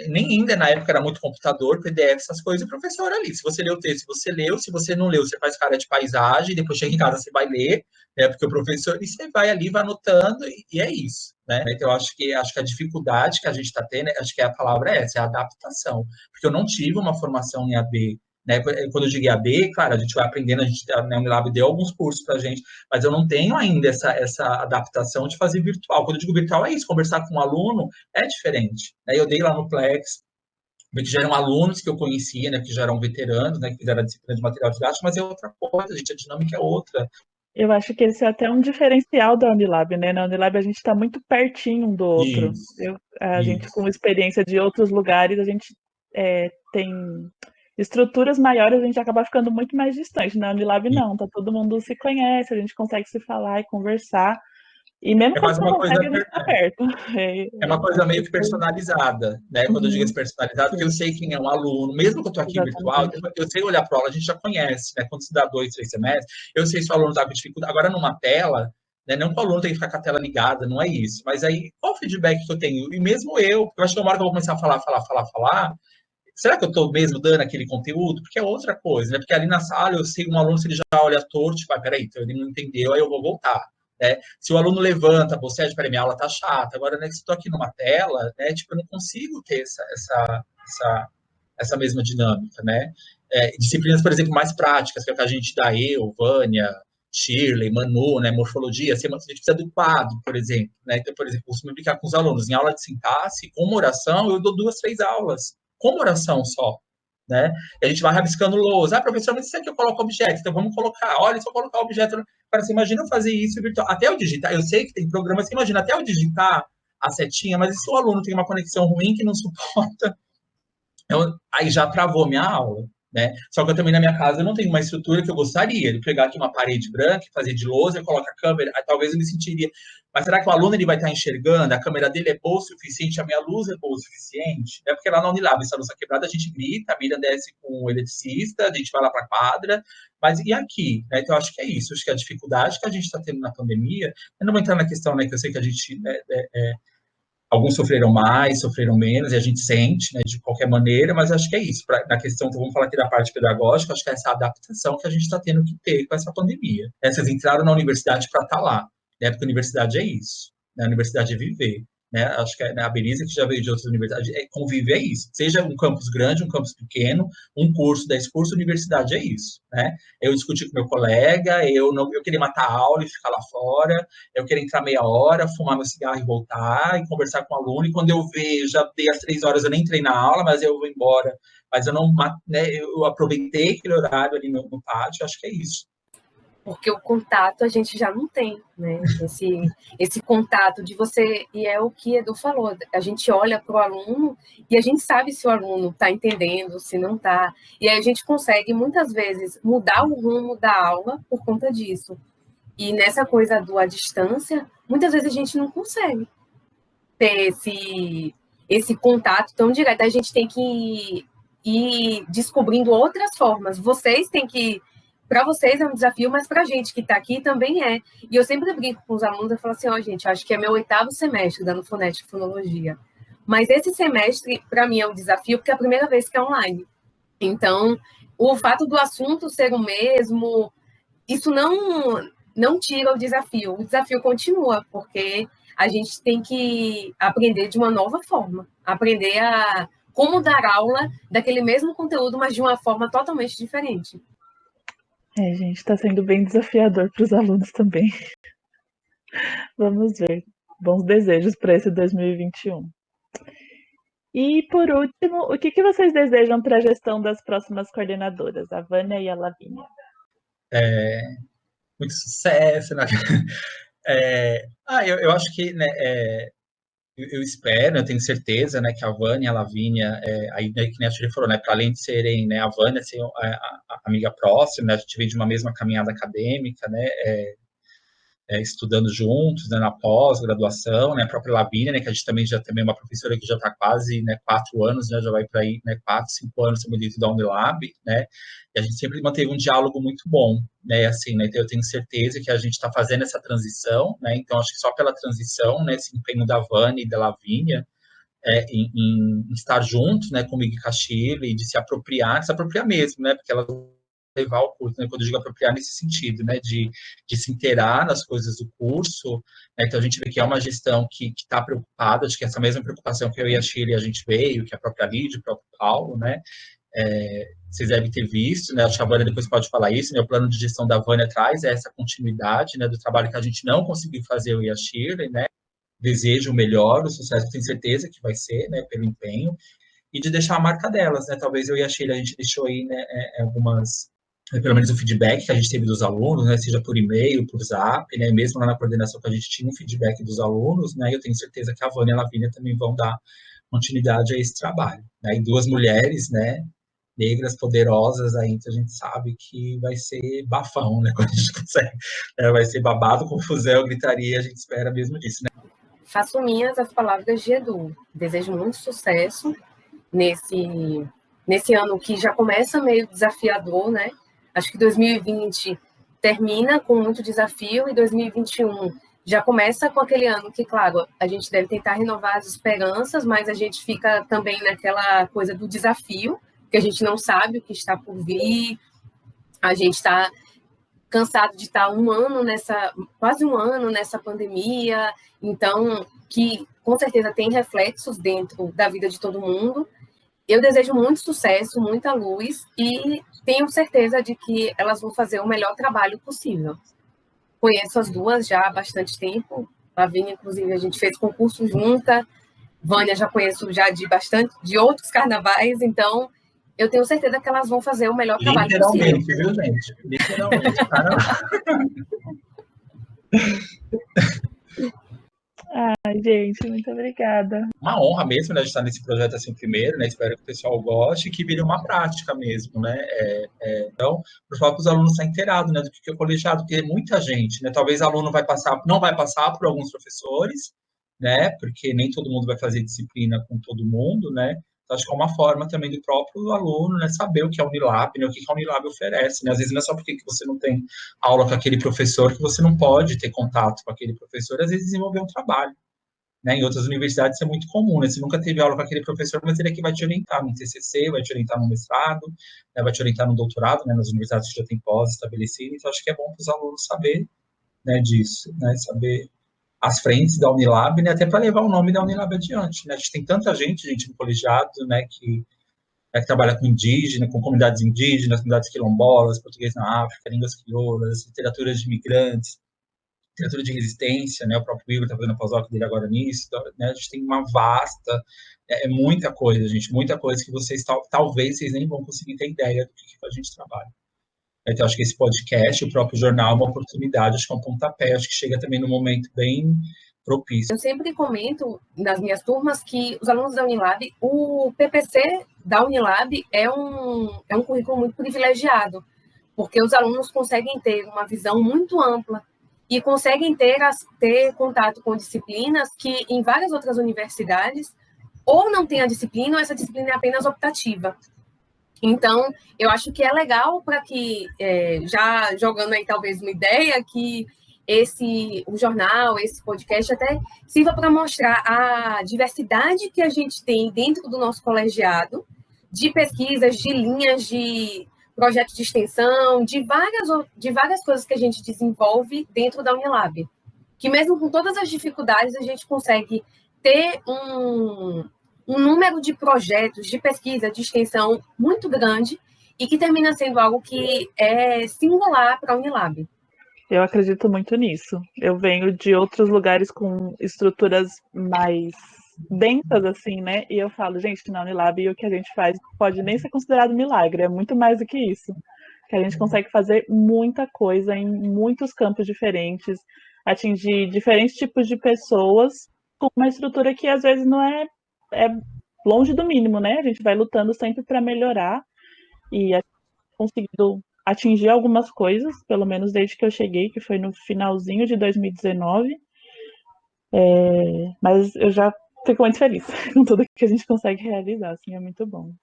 nem ainda na época era muito computador, PDF, essas coisas, e o professor ali. Se você leu o texto, você leu, se você não leu, você faz cara de paisagem, depois chega em casa, você vai ler, né, porque o professor, e você vai ali, vai anotando, e é isso. Né? Então, acho que a dificuldade que a gente está tendo, acho que a palavra é essa, é a adaptação. Porque eu não tive uma formação em AD, né? Quando eu digo EAD, claro, a gente vai aprendendo, a Unilab deu alguns cursos para a gente, mas eu não tenho ainda essa adaptação de fazer virtual. Quando eu digo virtual, é isso, conversar com um aluno é diferente. Né? Eu dei lá no Plex, que já eram alunos que eu conhecia, né, que já eram veteranos, né, que fizeram a disciplina de material didático, mas é outra coisa, gente, a dinâmica é outra. Eu acho que esse é até um diferencial da Unilab, né? Na Unilab a gente está muito pertinho um do outro. A gente, com experiência de outros lugares, a gente tem estruturas maiores, a gente acaba ficando muito mais distante. Na Unilab não, tá todo mundo se conhece, a gente consegue se falar e conversar. E mesmo É quando quase não uma coisa, consegue, a gente tá perto. é uma coisa meio que personalizada, né? Quando eu digo Uhum, personalizada, porque eu sei quem é um aluno, mesmo que eu estou aqui virtual, exatamente. eu sei olhar para a aula, a gente já conhece, né? Quando se dá 2, 3 semestres, eu sei se o aluno está com dificuldade. Agora, numa tela, né? Não que o aluno tem que ficar com a tela ligada, não é isso. Mas aí, qual o feedback que eu tenho? E mesmo eu acho que uma hora que eu vou começar a falar, será que eu estou mesmo dando aquele conteúdo? Porque é outra coisa, né? Porque ali na sala eu sei um aluno, se ele já olha torto, tipo, peraí, então ele não entendeu, aí eu vou voltar. Né? Se o aluno levanta, bocede, peraí, minha aula tá chata. Agora, né, se eu tô aqui numa tela, né, tipo, eu não consigo ter essa mesma dinâmica, né? Disciplinas, por exemplo, mais práticas, que é o que a gente dá, eu, Vânia, Shirley, Manu, né, morfologia, a gente precisa do quadro, por exemplo. Né? Então, por exemplo, eu costumo brincar com os alunos, em aula de sintaxe, com uma oração, eu dou 2, 3 aulas, com uma oração só. Né? E a gente vai rabiscando lousa. Ah, professor, mas isso aqui eu coloco objeto, então vamos colocar. Olha, se eu colocar objeto. Cara, você imagina eu fazer isso virtual. Até eu digitar, eu sei que tem programas que imagina, até eu digitar a setinha, mas e se o aluno tem uma conexão ruim que não suporta? Aí já travou minha aula. né? Só que eu também, na minha casa, eu não tenho uma estrutura que eu gostaria de pegar aqui uma parede branca, fazer de lousa, colocar a câmera, aí talvez eu me sentiria... Mas será que o aluno ele vai estar enxergando? A câmera dele é boa o suficiente? A minha luz é boa o suficiente? É porque lá na Unilab, essa luz quebrada, a gente grita, a Miriam desce com o eletricista, a gente vai lá para a quadra, mas e aqui? Né? Então, eu acho que é isso. Acho que a dificuldade que a gente está tendo na pandemia, eu não vou entrar na questão, né, que eu sei que a gente... alguns sofreram mais, sofreram menos, e a gente sente, né, de qualquer maneira, mas acho que é isso. Na questão, vamos falar aqui da parte pedagógica, acho que é essa adaptação que a gente está tendo que ter com essa pandemia. Vocês entraram na universidade para estar lá, né, porque a universidade é isso, né, a universidade é viver. Né, acho que a Belisa, que já veio de outras universidades, conviver é isso. Seja um campus grande, um campus pequeno, um curso, 10 cursos, universidade é isso. Né? Eu discuti com meu colega, eu queria matar a aula e ficar lá fora, eu queria entrar meia hora, fumar meu cigarro e voltar, e conversar com o aluno, e quando eu vejo, já dei as 3 horas, eu nem entrei na aula, mas eu vou embora. Mas eu não, né, eu aproveitei aquele horário ali no pátio, acho que é isso. Porque o contato a gente já não tem, né? Esse contato de você, e é o que Edu falou, a gente olha para o aluno e a gente sabe se o aluno está entendendo, se não está, e aí a gente consegue, muitas vezes, mudar o rumo da aula por conta disso. E nessa coisa à distância, muitas vezes a gente não consegue ter esse contato tão direto, a gente tem que ir descobrindo outras formas, vocês têm que... Para vocês é um desafio, mas para a gente que está aqui também é. E eu sempre brinco com os alunos, eu falo assim, gente, acho que é meu 8º semestre dando fonética e fonologia. Mas esse semestre, para mim, é um desafio, porque é a primeira vez que é online. Então, o fato do assunto ser o mesmo, isso não tira o desafio. O desafio continua, porque a gente tem que aprender de uma nova forma. Aprender a como dar aula daquele mesmo conteúdo, mas de uma forma totalmente diferente. Gente, está sendo bem desafiador para os alunos também. Vamos ver. Bons desejos para esse 2021. E, por último, o que vocês desejam para a gestão das próximas coordenadoras, a Vânia e a Lavínia? Muito sucesso. Né? Eu acho que... né, eu espero, eu tenho certeza, né, que a Vânia e a Lavínia, aí que nem a Shirley falou, né, para além de serem, né, a Vânia ser a amiga próxima, né, a gente veio de uma mesma caminhada acadêmica, né, estudando juntos, né, na pós-graduação, né, a própria Lavínia, né, que a gente também é uma professora que já está quase, né, 4 anos, né, já vai para aí, né, 4, 5 anos também dentro da Unilab, né, e a gente sempre manteve um diálogo muito bom, né, assim, né, então eu tenho certeza que a gente está fazendo essa transição, né, então acho que só pela transição, né, esse empenho da Vânia e da Lavínia, em estar juntos, né, comigo e com a Shirley, de se apropriar mesmo, né, porque elas levar o curso, né? Quando eu digo apropriar nesse sentido, né? De se inteirar nas coisas do curso, né? Então a gente vê que é uma gestão que está preocupada, acho que essa mesma preocupação que eu e a Shirley a gente veio, que a própria Lídia, o próprio Paulo, né? Vocês devem ter visto, né? Acho que a Vânia depois pode falar isso, né? O plano de gestão da Vânia traz essa continuidade, né? Do trabalho que a gente não conseguiu fazer, eu e a Shirley, né? Desejo o melhor, o sucesso, tenho certeza que vai ser, né? Pelo empenho, e de deixar a marca delas, né? Talvez eu e a Shirley, a gente deixou aí, né? Algumas... pelo menos o feedback que a gente teve dos alunos, né, seja por e-mail, por zap, né, mesmo lá na coordenação que a gente tinha um feedback dos alunos, né, eu tenho certeza que a Vânia e a Lavínia também vão dar continuidade a esse trabalho, né, e 2 mulheres, né, negras, poderosas, aí então a gente sabe que vai ser bafão, né, quando a gente consegue, vai ser babado, confusão, gritaria, a gente espera mesmo disso, né. Faço minhas as palavras de Edu, desejo muito sucesso nesse ano que já começa meio desafiador, né? Acho que 2020 termina com muito desafio e 2021 já começa com aquele ano que, claro, a gente deve tentar renovar as esperanças, mas a gente fica também naquela coisa do desafio, que a gente não sabe o que está por vir, a gente está cansado de estar quase um ano nessa pandemia, então, que com certeza tem reflexos dentro da vida de todo mundo. Eu desejo muito sucesso, muita luz e tenho certeza de que elas vão fazer o melhor trabalho possível. Conheço as duas já há bastante tempo. Lavínia, inclusive, a gente fez concurso junta. Vânia já conheço já de outros carnavais, então eu tenho certeza que elas vão fazer o melhor trabalho possível. Literalmente, viu, gente? Literalmente. Ai, gente, muito obrigada. Uma honra mesmo, né, de estar nesse projeto assim primeiro, né? Espero que o pessoal goste e que vire uma prática mesmo, né? Então, para os próprios alunos estar inteirados, né, do que é o colegiado, porque é muita gente, né? Talvez o aluno não vai passar por alguns professores, né? Porque nem todo mundo vai fazer disciplina com todo mundo, né? Então, acho que é uma forma também do próprio aluno, né, saber o que é a Unilab, né, o que a Unilab oferece, né? Às vezes não é só porque você não tem aula com aquele professor que você não pode ter contato com aquele professor, às vezes desenvolver um trabalho. Né? Em outras universidades isso é muito comum, né? Você nunca teve aula com aquele professor, mas ele é que vai te orientar no TCC, vai te orientar no mestrado, né? Vai te orientar no doutorado, né? Nas universidades que já tem pós estabelecido, então acho que é bom para os alunos saber, né, disso, né? Saber as frentes da Unilab, né? Até para levar o nome da Unilab adiante, né? A gente tem tanta gente no colegiado, né, que trabalha com indígena, com comunidades indígenas, comunidades quilombolas, português na África, línguas crioulas, literaturas de imigrantes, literatura de resistência, né? O próprio Igor está fazendo a pós-doc dele agora nisso, né? A gente tem uma vasta, muita coisa, gente, muita coisa que vocês talvez vocês nem vão conseguir ter ideia do que a gente trabalha. Então, acho que esse podcast, o próprio jornal, é uma oportunidade, acho que é um pontapé, acho que chega também num momento bem propício. Eu sempre comento nas minhas turmas que os alunos da Unilab, o PPC da Unilab é um currículo muito privilegiado, porque os alunos conseguem ter uma visão muito ampla e conseguem ter contato com disciplinas que em várias outras universidades ou não tem a disciplina ou essa disciplina é apenas optativa. Então, eu acho que é legal para que, já jogando aí talvez uma ideia, que o jornal, esse podcast até sirva para mostrar a diversidade que a gente tem dentro do nosso colegiado, de pesquisas, de linhas, de projetos de extensão, de várias coisas que a gente desenvolve dentro da Unilab. Que mesmo com todas as dificuldades, a gente consegue ter um número de projetos de pesquisa, de extensão muito grande e que termina sendo algo que é singular para a Unilab. Eu acredito muito nisso. Eu venho de outros lugares com estruturas mais densas, assim, né? E eu falo, gente, na Unilab o que a gente faz pode nem ser considerado milagre, é muito mais do que isso. Que a gente consegue fazer muita coisa em muitos campos diferentes, atingir diferentes tipos de pessoas com uma estrutura que às vezes não é longe do mínimo, né? A gente vai lutando sempre para melhorar e conseguido atingir algumas coisas, pelo menos desde que eu cheguei, que foi no finalzinho de 2019. Mas eu já fico muito feliz com tudo que a gente consegue realizar, assim, é muito bom.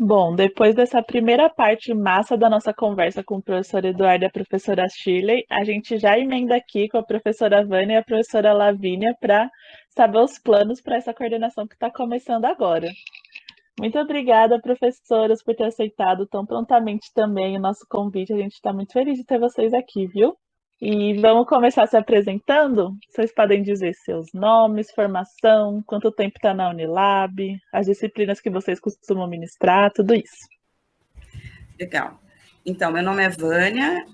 Bom, depois dessa primeira parte massa da nossa conversa com o professor Eduardo e a professora Shirley, a gente já emenda aqui com a professora Vânia e a professora Lavínia para saber os planos para essa coordenação que está começando agora. Muito obrigada, professoras, por ter aceitado tão prontamente também o nosso convite. A gente está muito feliz de ter vocês aqui, viu? E vamos começar se apresentando? Vocês podem dizer seus nomes, formação, quanto tempo está na Unilab, as disciplinas que vocês costumam ministrar, tudo isso. Legal. Então, meu nome é Vânia,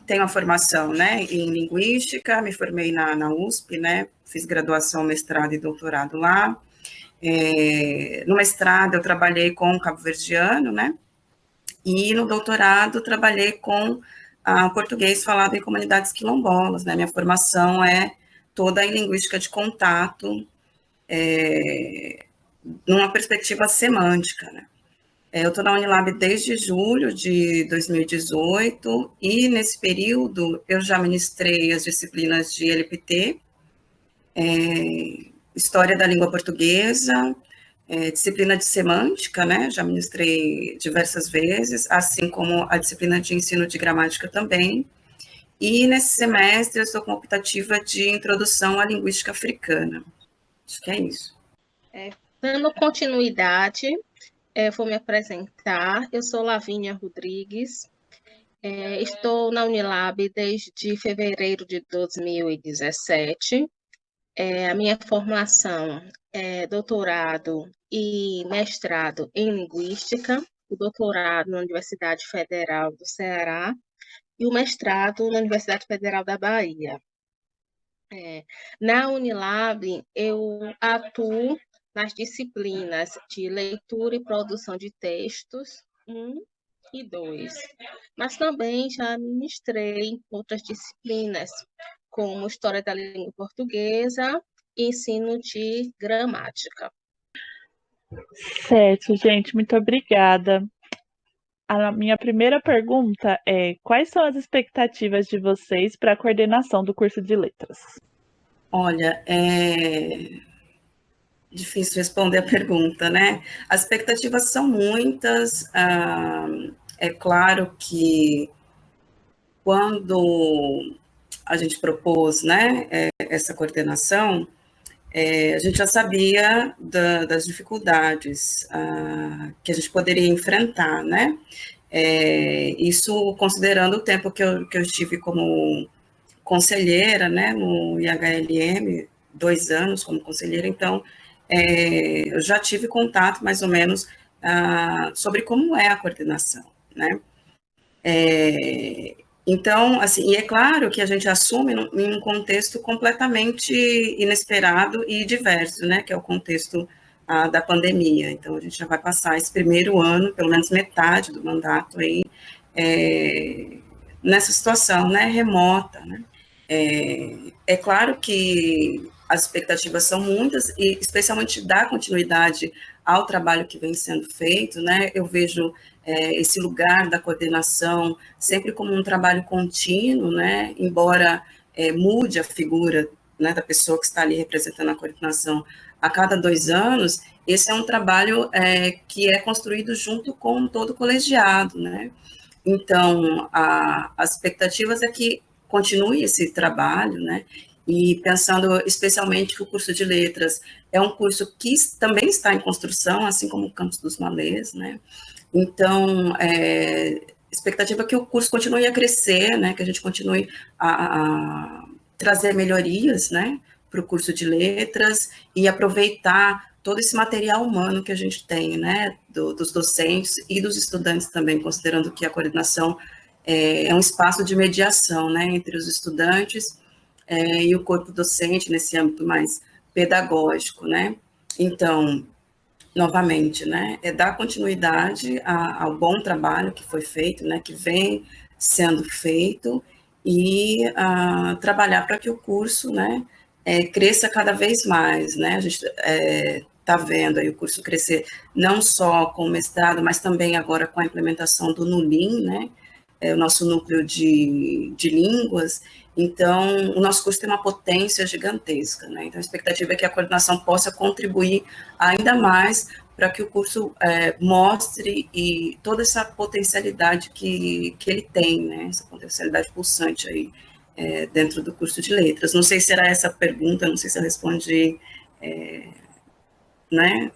tenho a formação, né, em Linguística, me formei na USP, né, fiz graduação, mestrado e doutorado lá. No mestrado, eu trabalhei com o cabo-verdiano, né, e no doutorado, trabalhei com português falado em comunidades quilombolas, né, minha formação é toda em linguística de contato, numa perspectiva semântica, né. Eu estou na Unilab desde julho de 2018 e, nesse período, eu já ministrei as disciplinas de LPT, História da Língua Portuguesa, disciplina de Semântica, né? Já ministrei diversas vezes, assim como a disciplina de Ensino de Gramática também. E, nesse semestre, eu estou com a optativa de Introdução à Linguística Africana. Acho que é isso. Dando continuidade, vou me apresentar. Eu sou Lavínia Rodrigues, estou na Unilab desde fevereiro de 2017. A minha formação é doutorado e mestrado em Linguística, o doutorado na Universidade Federal do Ceará e o mestrado na Universidade Federal da Bahia. Na Unilab, eu atuo nas disciplinas de leitura e produção de textos 1 2022, mas também já ministrei outras disciplinas, como História da Língua Portuguesa e Ensino de Gramática. Certo, gente, muito obrigada. A minha primeira pergunta é: quais são as expectativas de vocês para a coordenação do curso de letras? Olha, é difícil responder a pergunta, né? As expectativas são muitas. É claro que quando a gente propôs, né, essa coordenação, a gente já sabia das dificuldades que a gente poderia enfrentar, né? Isso considerando o tempo que eu estive como conselheira, né, no IHLM, 2 anos como conselheira, então eu já tive contato mais ou menos sobre como é a coordenação, né? Então, assim, e é claro que a gente assume em um contexto completamente inesperado e diverso, né, que é o contexto da pandemia. Então, a gente já vai passar esse primeiro ano, pelo menos metade do mandato aí, nessa situação, né, remota, né. É claro que as expectativas são muitas, e especialmente dar continuidade ao trabalho que vem sendo feito, né, eu vejo esse lugar da coordenação sempre como um trabalho contínuo, né, embora mude a figura, né, da pessoa que está ali representando a coordenação a cada 2 anos, esse é um trabalho que é construído junto com todo o colegiado, né. Então, as expectativas é que continue esse trabalho, né, e pensando especialmente que o curso de letras é um curso que também está em construção, assim como o Campus dos Malês, né, então, expectativa é que o curso continue a crescer, né, que a gente continue a trazer melhorias, né, para o curso de letras e aproveitar todo esse material humano que a gente tem, né, dos docentes e dos estudantes também, considerando que a coordenação é um espaço de mediação, né, entre os estudantes e o corpo docente nesse âmbito mais pedagógico, né. Então, novamente, né, dar continuidade ao bom trabalho que foi feito, né, que vem sendo feito, e trabalhar para que o curso, né, cresça cada vez mais, né, a gente está vendo aí o curso crescer não só com o mestrado, mas também agora com a implementação do NULIM, né, o nosso núcleo de línguas. Então, o nosso curso tem uma potência gigantesca, né? Então, a expectativa é que a coordenação possa contribuir ainda mais para que o curso mostre toda essa potencialidade que ele tem, né? Essa potencialidade pulsante aí dentro do curso de letras. Não sei se era essa a pergunta, não sei se eu respondi né,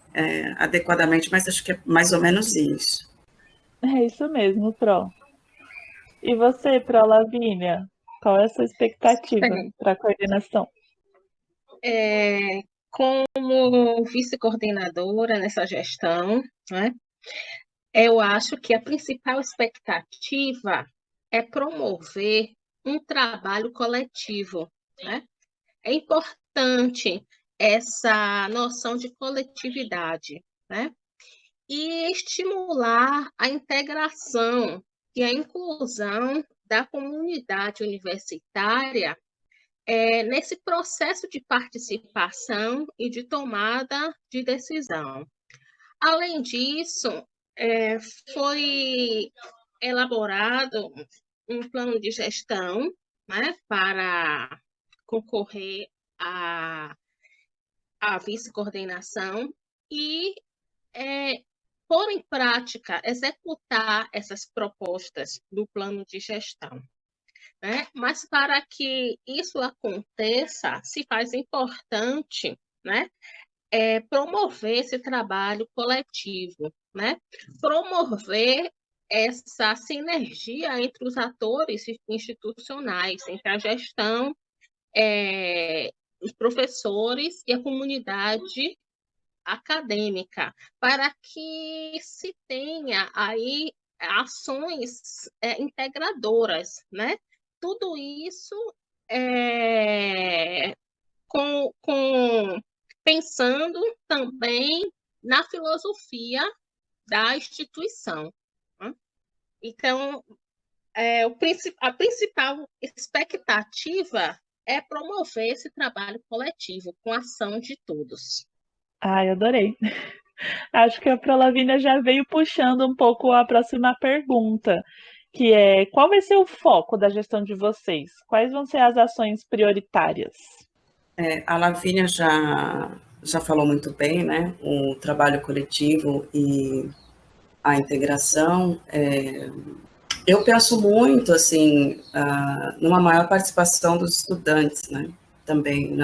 adequadamente, mas acho que é mais ou menos isso. É isso mesmo, Pro. E você, Pro Lavínia, qual é a sua expectativa para a coordenação? Como vice-coordenadora nessa gestão, né, eu acho que a principal expectativa é promover um trabalho coletivo, né? É importante essa noção de coletividade, né? E estimular a integração e a inclusão da comunidade universitária nesse processo de participação e de tomada de decisão. Além disso, foi elaborado um plano de gestão, né, para concorrer à vice-coordenação e pôr em prática, executar essas propostas do plano de gestão, né? Mas para que isso aconteça, se faz importante, né, promover esse trabalho coletivo, né? Promover essa sinergia entre os atores institucionais, entre a gestão, os professores e a comunidade acadêmica, para que se tenha aí ações integradoras, né? Tudo isso pensando também na filosofia da instituição, né? Então, a principal expectativa é promover esse trabalho coletivo com a ação de todos. Ai, adorei. Acho que a Prolavínia já veio puxando um pouco a próxima pergunta, que é: qual vai ser o foco da gestão de vocês? Quais vão ser as ações prioritárias? A Lavínia já falou muito bem, né? O trabalho coletivo e a integração. Eu penso muito, assim, numa maior participação dos estudantes, né? Também.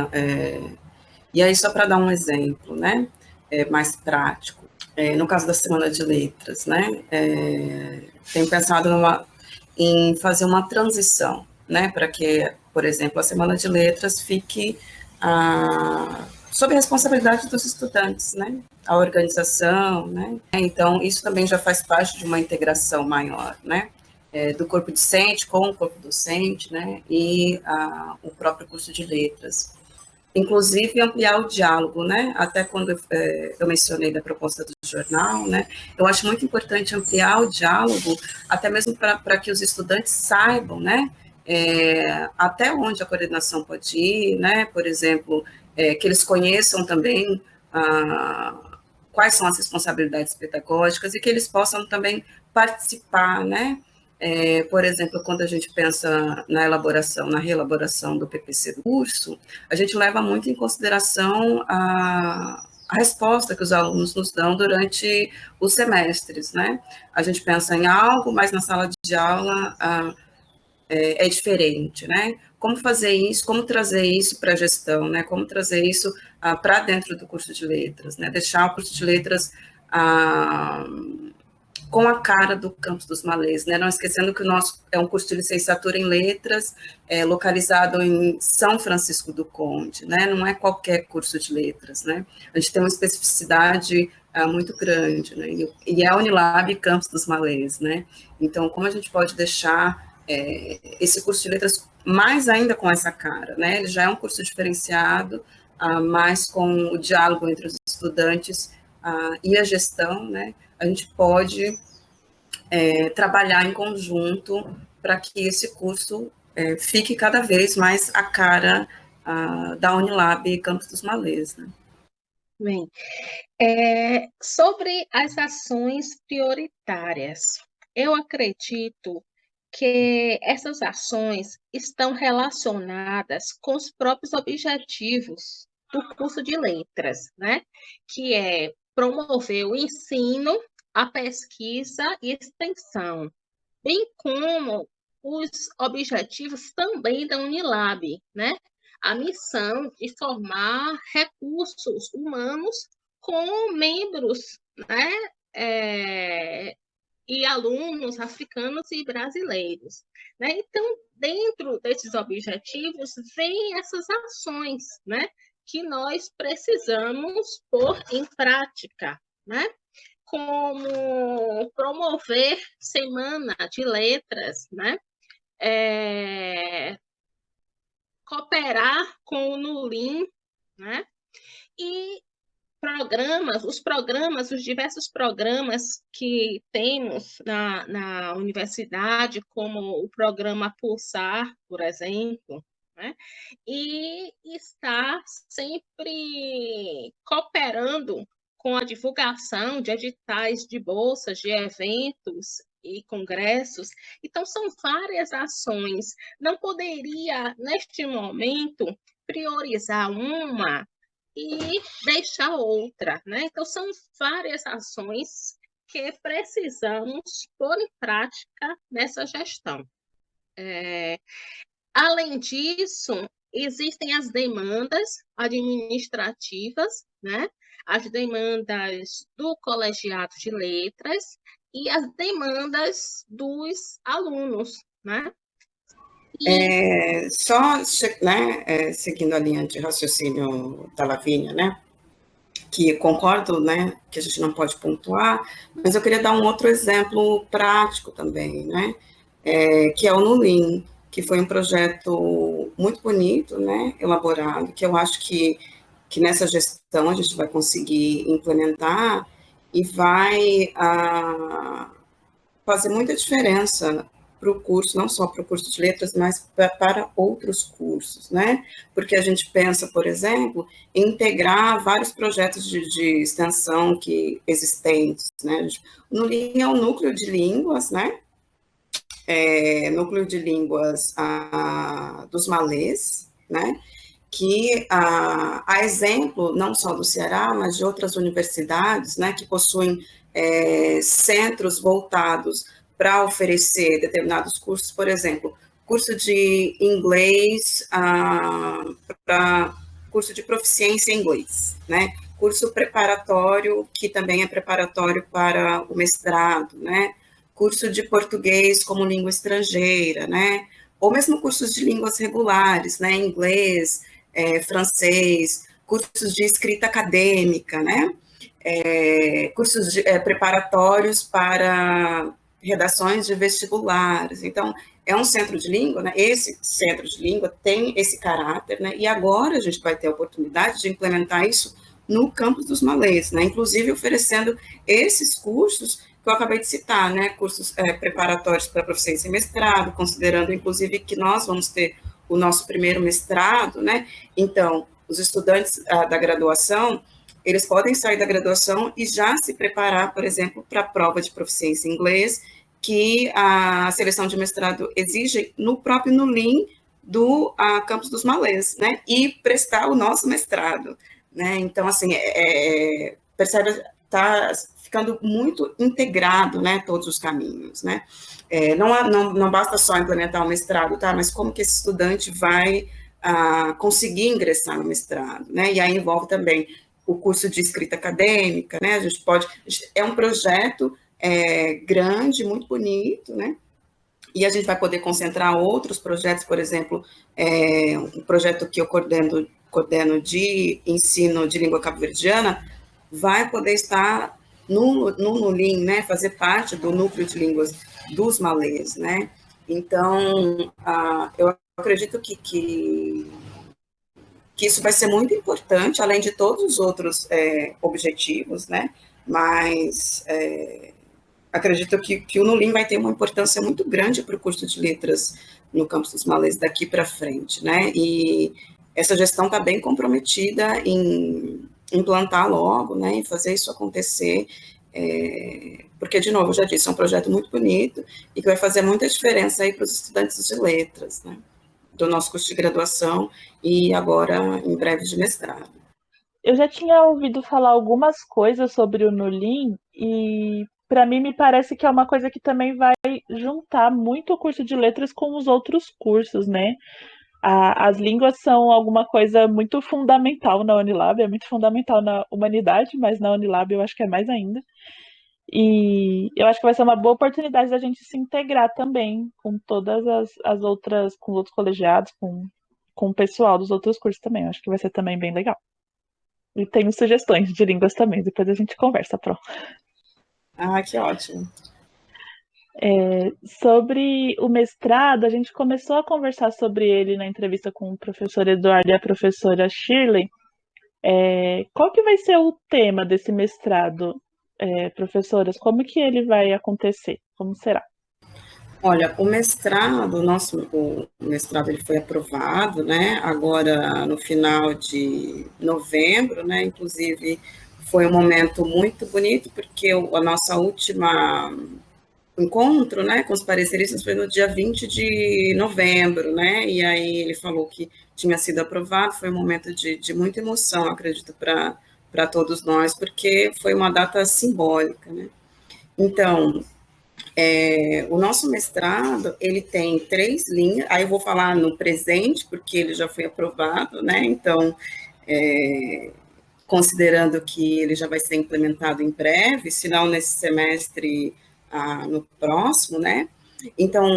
E aí, só para dar um exemplo, né? Mais prático. No caso da Semana de Letras, né? Tenho pensado em fazer uma transição, né? Para que, por exemplo, a Semana de Letras fique sob a responsabilidade dos estudantes, né? A organização, né? Então, isso também já faz parte de uma integração maior, né? Do corpo discente com o corpo docente, né? E o próprio curso de letras. Inclusive, ampliar o diálogo, né? Até quando eu mencionei da proposta do jornal, né? Eu acho muito importante ampliar o diálogo, até mesmo para que os estudantes saibam, né? Até onde a coordenação pode ir, né? Por exemplo, que eles conheçam também quais são as responsabilidades pedagógicas e que eles possam também participar, né? Por exemplo, quando a gente pensa na reelaboração do PPC do curso, a gente leva muito em consideração a resposta que os alunos nos dão durante os semestres, né? A gente pensa em algo, mas na sala de aula é diferente, né? Como fazer isso, como trazer isso para a gestão, né? Como trazer isso para dentro do curso de letras, né? Deixar o curso de letras com a cara do Campos dos Malês, né? Não esquecendo que o nosso é um curso de licenciatura em letras, localizado em São Francisco do Conde, né? Não é qualquer curso de letras, né? A gente tem uma especificidade muito grande, né? E é a Unilab Campos dos Malês, né? Então, como a gente pode deixar esse curso de letras mais ainda com essa cara, né? Ele já é um curso diferenciado, mas com o diálogo entre os estudantes e a gestão, né? A gente pode trabalhar em conjunto para que esse curso fique cada vez mais a cara da Unilab Campos dos Malês, né? Bem, sobre as ações prioritárias, eu acredito que essas ações estão relacionadas com os próprios objetivos do curso de letras, né? Que é promover o ensino, a pesquisa e extensão, bem como os objetivos também da Unilab, né? A missão de formar recursos humanos com membros, né? E alunos africanos e brasileiros, né? Então, dentro desses objetivos, vem essas ações, né? Que nós precisamos pôr em prática, né? Como promover Semana de Letras, né? Cooperar com o NULIM, né? E os diversos programas que temos na universidade, como o programa Pulsar, por exemplo, né? E estar sempre cooperando com a divulgação de editais de bolsas, de eventos e congressos. Então, são várias ações. Não poderia, neste momento, priorizar uma e deixar outra, né? Então, são várias ações que precisamos pôr em prática nessa gestão. Além disso, existem as demandas administrativas, né? As demandas do colegiado de letras e as demandas dos alunos, né? Só, né, seguindo a linha de raciocínio da Lavínia, né, que concordo, né, que a gente não pode pontuar, mas eu queria dar um outro exemplo prático também, né, que é o NULIM, que foi um projeto muito bonito, né, elaborado, que eu acho que nessa gestão a gente vai conseguir implementar e vai fazer muita diferença para o curso, não só para o curso de letras, mas para outros cursos, né? Porque a gente pensa, por exemplo, em integrar vários projetos de extensão existentes, né? O NULIN é o núcleo de línguas, né? Núcleo de línguas dos malês, né? Que, a exemplo, não só do Ceará, mas de outras universidades, né, que possuem centros voltados para oferecer determinados cursos, por exemplo, curso de inglês para curso de proficiência em inglês, né, curso preparatório, que também é preparatório para o mestrado, né, curso de português como língua estrangeira, né, ou mesmo cursos de línguas regulares, né, inglês, francês, cursos de escrita acadêmica, né, cursos preparatórios para redações de vestibulares. Então, é um centro de língua, né? Esse centro de língua tem esse caráter, né? E agora a gente vai ter a oportunidade de implementar isso no campus dos malês, né? Inclusive oferecendo esses cursos que eu acabei de citar, né? Cursos preparatórios para proficiência em mestrado, considerando, inclusive, que nós vamos ter o nosso primeiro mestrado, né? Então, os estudantes da graduação, eles podem sair da graduação e já se preparar, por exemplo, para a prova de proficiência em inglês, que a seleção de mestrado exige no próprio NULIN do campus dos malês, né? E prestar o nosso mestrado, né? Então, assim, percebe, está ficando muito integrado, né? Todos os caminhos, né? Não basta só implementar o mestrado, tá? Mas como que esse estudante vai conseguir ingressar no mestrado, né? E aí envolve também o curso de escrita acadêmica, né? É um projeto grande, muito bonito, né? E a gente vai poder concentrar outros projetos, por exemplo, um projeto que eu coordeno de ensino de língua cabo-verdiana, vai poder estar no NULIN, né? Fazer parte do núcleo de línguas dos malês, né? Então, eu acredito que isso vai ser muito importante, além de todos os outros objetivos, né? Mas acredito que o NULIN vai ter uma importância muito grande para o curso de letras no campus dos malês daqui para frente, né? E essa gestão está bem comprometida em implantar logo, né? Em fazer isso acontecer, porque, de novo, eu já disse, é um projeto muito bonito e que vai fazer muita diferença aí para os estudantes de letras, né? Do nosso curso de graduação e agora, em breve, de mestrado. Eu já tinha ouvido falar algumas coisas sobre o NULIN e, para mim, me parece que é uma coisa que também vai juntar muito o curso de letras com os outros cursos, né? As línguas são alguma coisa muito fundamental na Unilab, é muito fundamental na humanidade, mas na Unilab eu acho que é mais ainda. E eu acho que vai ser uma boa oportunidade da gente se integrar também com todas as outras, com os outros colegiados, com o pessoal dos outros cursos também. Eu acho que vai ser também bem legal. E tenho sugestões de línguas também, depois a gente conversa, Pro. Que ótimo. Sobre o mestrado, a gente começou a conversar sobre ele na entrevista com o professor Eduardo e a professora Shirley. Qual que vai ser o tema desse mestrado, professoras? Como que ele vai acontecer? Como será? Olha, o mestrado ele foi aprovado, né, agora no final de novembro, né, inclusive foi um momento muito bonito, porque a nossa última encontro, né, com os pareceristas foi no dia 20 de novembro, né, e aí ele falou que tinha sido aprovado, foi um momento de muita emoção, acredito, para todos nós, porque foi uma data simbólica, né. Então, o nosso mestrado, ele tem 3 linhas, aí eu vou falar no presente, porque ele já foi aprovado, né, então, considerando que ele já vai ser implementado em breve, se não nesse semestre, no próximo, né, então,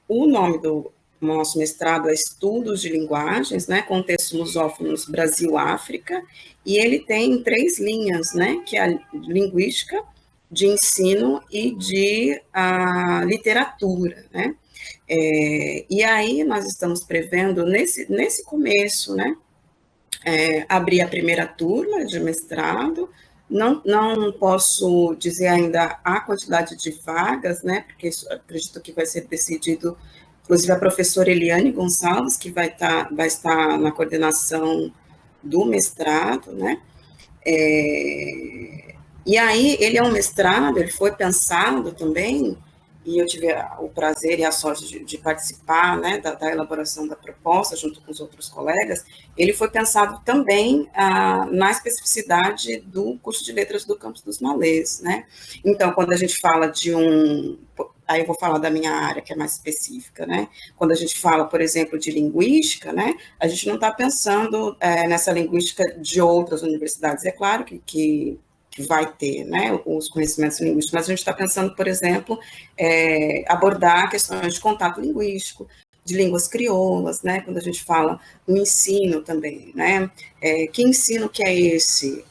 o nome do nosso mestrado é Estudos de Linguagens, né, Contextos Lusófonos Brasil-África, e ele tem 3 linhas, né, que é a linguística, de ensino e de literatura, né? E aí nós estamos prevendo, nesse começo, né, abrir a primeira turma de mestrado, Não posso dizer ainda a quantidade de vagas, né, porque isso, acredito que vai ser decidido, inclusive a professora Eliane Gonçalves, que vai estar na coordenação do mestrado, né, e aí ele é um mestrado, ele foi pensado também, e eu tive o prazer e a sorte de participar, né, da elaboração da proposta, junto com os outros colegas. Ele foi pensado também na especificidade do curso de letras do Campus dos Malês, né. Então, quando a gente fala aí eu vou falar da minha área, que é mais específica, né, quando a gente fala, por exemplo, de linguística, né, a gente não está pensando nessa linguística de outras universidades, é claro que vai ter, né, os conhecimentos linguísticos, mas a gente está pensando, por exemplo, abordar questões de contato linguístico, de línguas crioulas, né, quando a gente fala no ensino também, né, que ensino que é esse,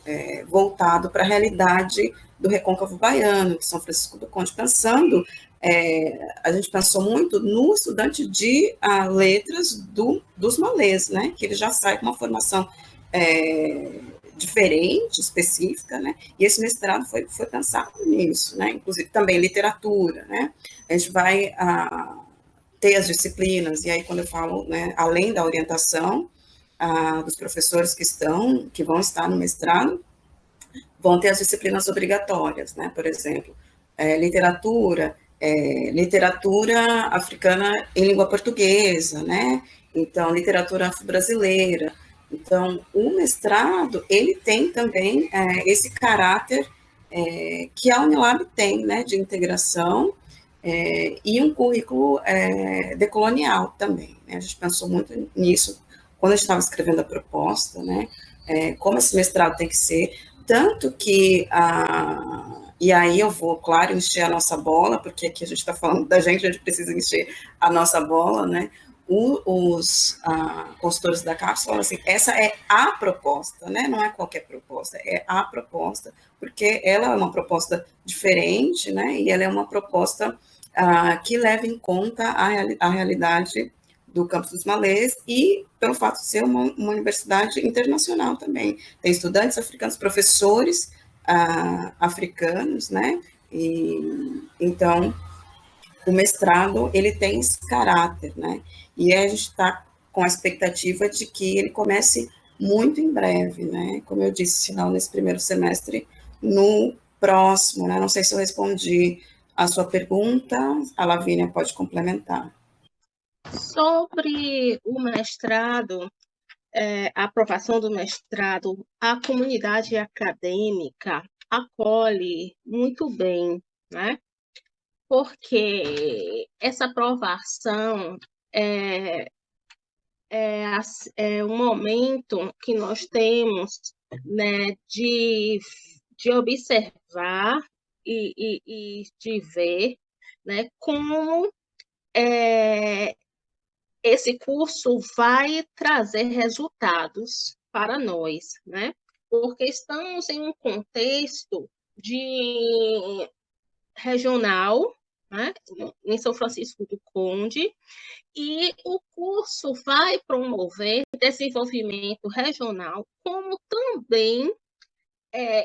voltado para a realidade do Recôncavo Baiano, de São Francisco do Conde, pensando, a gente pensou muito no estudante de letras dos malês, né, que ele já sai com uma formação diferente, específica, né, e esse mestrado foi pensado nisso, né, inclusive também literatura, né, a gente vai ter as disciplinas, e aí quando eu falo, né, além da orientação dos professores que vão estar no mestrado, vão ter as disciplinas obrigatórias, né, por exemplo, literatura africana em língua portuguesa, né, então literatura afro-brasileira. Então, o mestrado, ele tem também esse caráter que a Unilab tem, né, de integração e um currículo decolonial também, né? A gente pensou muito nisso quando a gente estava escrevendo a proposta, né, como esse mestrado tem que ser, tanto que, e aí eu vou, claro, encher a nossa bola, porque aqui a gente está falando da gente, a gente precisa encher a nossa bola, né, os consultores da CAPES falam assim, essa é a proposta, né? Não é qualquer proposta, é a proposta, porque ela é uma proposta diferente, né? E ela é uma proposta que leva em conta a realidade do Campus dos Malês e pelo fato de ser uma universidade internacional também. Tem estudantes africanos, professores africanos, né? E, então, o mestrado, ele tem esse caráter, né? E a gente está com a expectativa de que ele comece muito em breve, né? Como eu disse, se não nesse primeiro semestre, no próximo, né? Não sei se eu respondi a sua pergunta, a Lavínia pode complementar. Sobre o mestrado, a aprovação do mestrado, a comunidade acadêmica acolhe muito bem, né? Porque essa aprovação é um momento que nós temos, né, de observar e de ver, né, como esse curso vai trazer resultados para nós, né? Porque estamos em um contexto de regional, né, em São Francisco do Conde, e o curso vai promover desenvolvimento regional, como também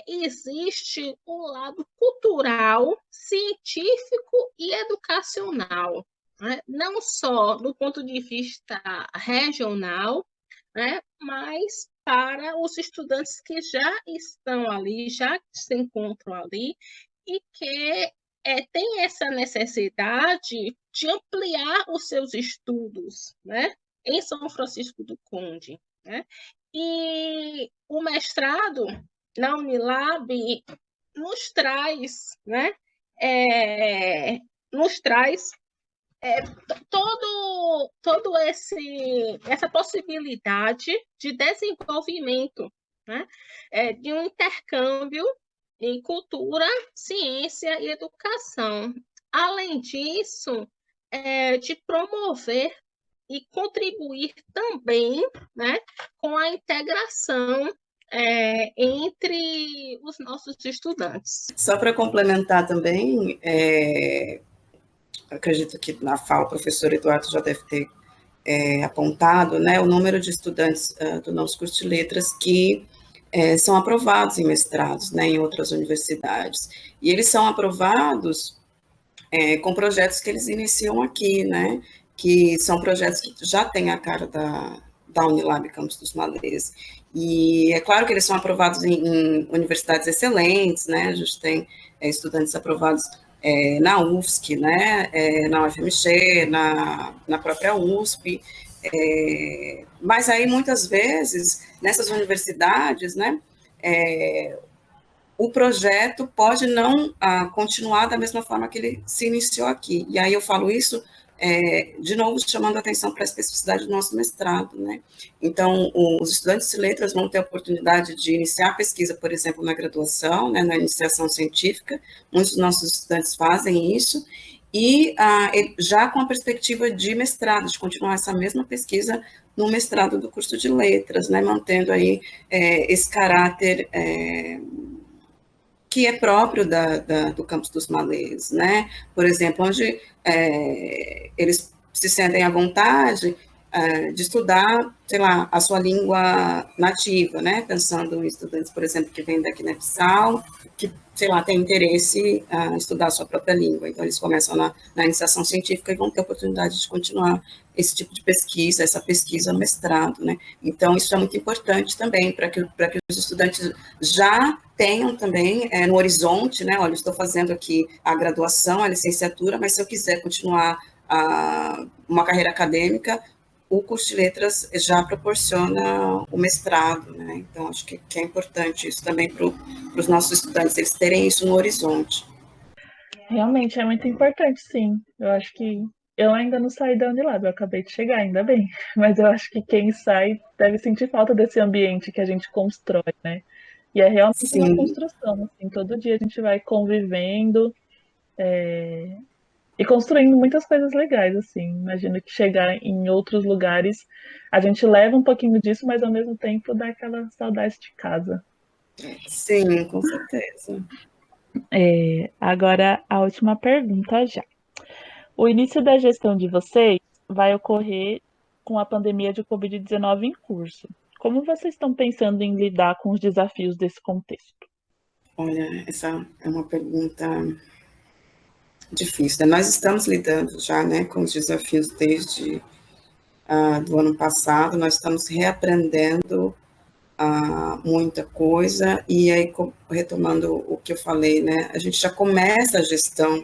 existe o lado cultural, científico e educacional, né? Não só do ponto de vista regional, né, mas para os estudantes que já estão ali, já se encontram ali, e que tem essa necessidade de ampliar os seus estudos, né, em São Francisco do Conde, né? E o mestrado na Unilab nos traz, né, nos traz todo essa possibilidade de desenvolvimento, né, de um intercâmbio em cultura, ciência e educação. Além disso, de promover e contribuir também, né, com a integração entre os nossos estudantes. Só para complementar também, acredito que na fala o professor Eduardo já deve ter apontado, né, o número de estudantes do nosso curso de letras que são aprovados em mestrados, né, em outras universidades. E eles são aprovados com projetos que eles iniciam aqui, né, que são projetos que já têm a cara da Unilab Campus dos Malês. E é claro que eles são aprovados em universidades excelentes, né, a gente tem estudantes aprovados na UFSC, né, na UFMG, na própria USP, mas aí muitas vezes nessas universidades, né, o projeto pode não continuar da mesma forma que ele se iniciou aqui. E aí eu falo isso, de novo, chamando a atenção para a especificidade do nosso mestrado, né? Então, os estudantes de letras vão ter a oportunidade de iniciar a pesquisa, por exemplo, na graduação, né, na iniciação científica, muitos dos nossos estudantes fazem isso, e já com a perspectiva de mestrado, de continuar essa mesma pesquisa no mestrado do curso de letras, né, mantendo aí esse caráter que é próprio do campus dos Malês, né? Por exemplo, onde eles se sentem à vontade de estudar, sei lá, a sua língua nativa, né? Pensando em estudantes, por exemplo, que vêm da Guiné-Bissau, que, sei lá, têm interesse em estudar a sua própria língua. Então, eles começam na iniciação científica e vão ter a oportunidade de continuar esse tipo de pesquisa, essa pesquisa no mestrado, né? Então, isso é muito importante também, para que os estudantes já tenham também no horizonte, né? Olha, eu estou fazendo aqui a graduação, a licenciatura, mas se eu quiser continuar uma carreira acadêmica, o curso de letras já proporciona o mestrado, né? Então, acho que é importante isso também para os nossos estudantes, eles terem isso no horizonte. Realmente é muito importante, sim. Eu acho que eu ainda não saí da Unilab, eu acabei de chegar, ainda bem. Mas eu acho que quem sai deve sentir falta desse ambiente que a gente constrói, né? E é realmente uma construção, assim, todo dia a gente vai convivendo e construindo muitas coisas legais, assim. Imagino que chegar em outros lugares, a gente leva um pouquinho disso, mas ao mesmo tempo dá aquela saudade de casa. Sim, com certeza. Agora, a última pergunta já. O início da gestão de vocês vai ocorrer com a pandemia de Covid-19 em curso. Como vocês estão pensando em lidar com os desafios desse contexto? Olha, essa é uma pergunta difícil, né? Nós estamos lidando já, né, com os desafios desde do ano passado, nós estamos reaprendendo muita coisa, e aí, retomando o que eu falei, né, a gente já começa a gestão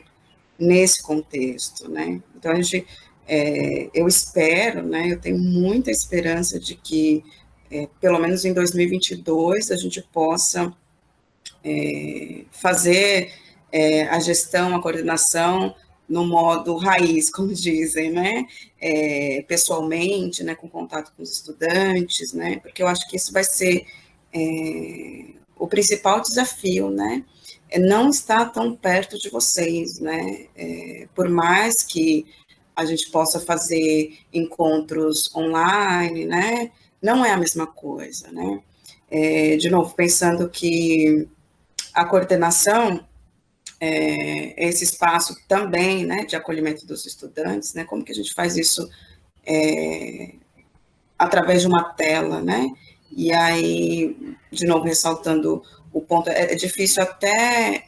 nesse contexto, né, então a gente, eu espero, né, eu tenho muita esperança de que, pelo menos em 2022, a gente possa fazer a gestão, a coordenação no modo raiz, como dizem, né, pessoalmente, né, com contato com os estudantes, né, porque eu acho que isso vai ser o principal desafio, né, não estar tão perto de vocês, né, por mais que a gente possa fazer encontros online, né, não é a mesma coisa, né, de novo, pensando que a coordenação esse espaço também, né, de acolhimento dos estudantes, né, como que a gente faz isso através de uma tela, né, e aí, de novo, ressaltando o ponto, é difícil até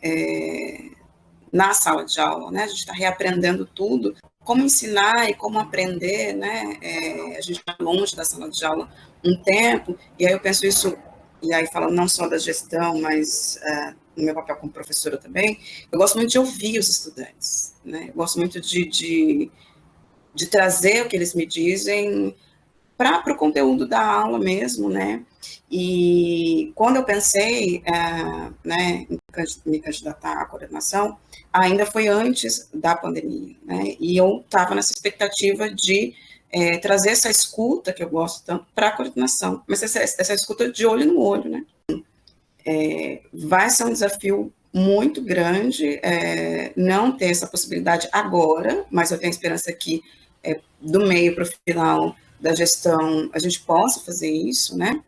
na sala de aula, né, a gente está reaprendendo tudo, como ensinar e como aprender, né, a gente está longe da sala de aula um tempo, e aí eu penso isso, e aí falando não só da gestão, mas no meu papel como professora também, eu gosto muito de ouvir os estudantes, né? Eu gosto muito de trazer o que eles me dizem para o conteúdo da aula mesmo, né? E quando eu pensei né, em me candidatar à coordenação, ainda foi antes da pandemia, né? E eu estava nessa expectativa de trazer essa escuta, que eu gosto tanto, para a coordenação, mas essa escuta de olho no olho, né? Vai ser um desafio muito grande não ter essa possibilidade agora, mas eu tenho esperança que do meio para o final da gestão a gente possa fazer isso, né?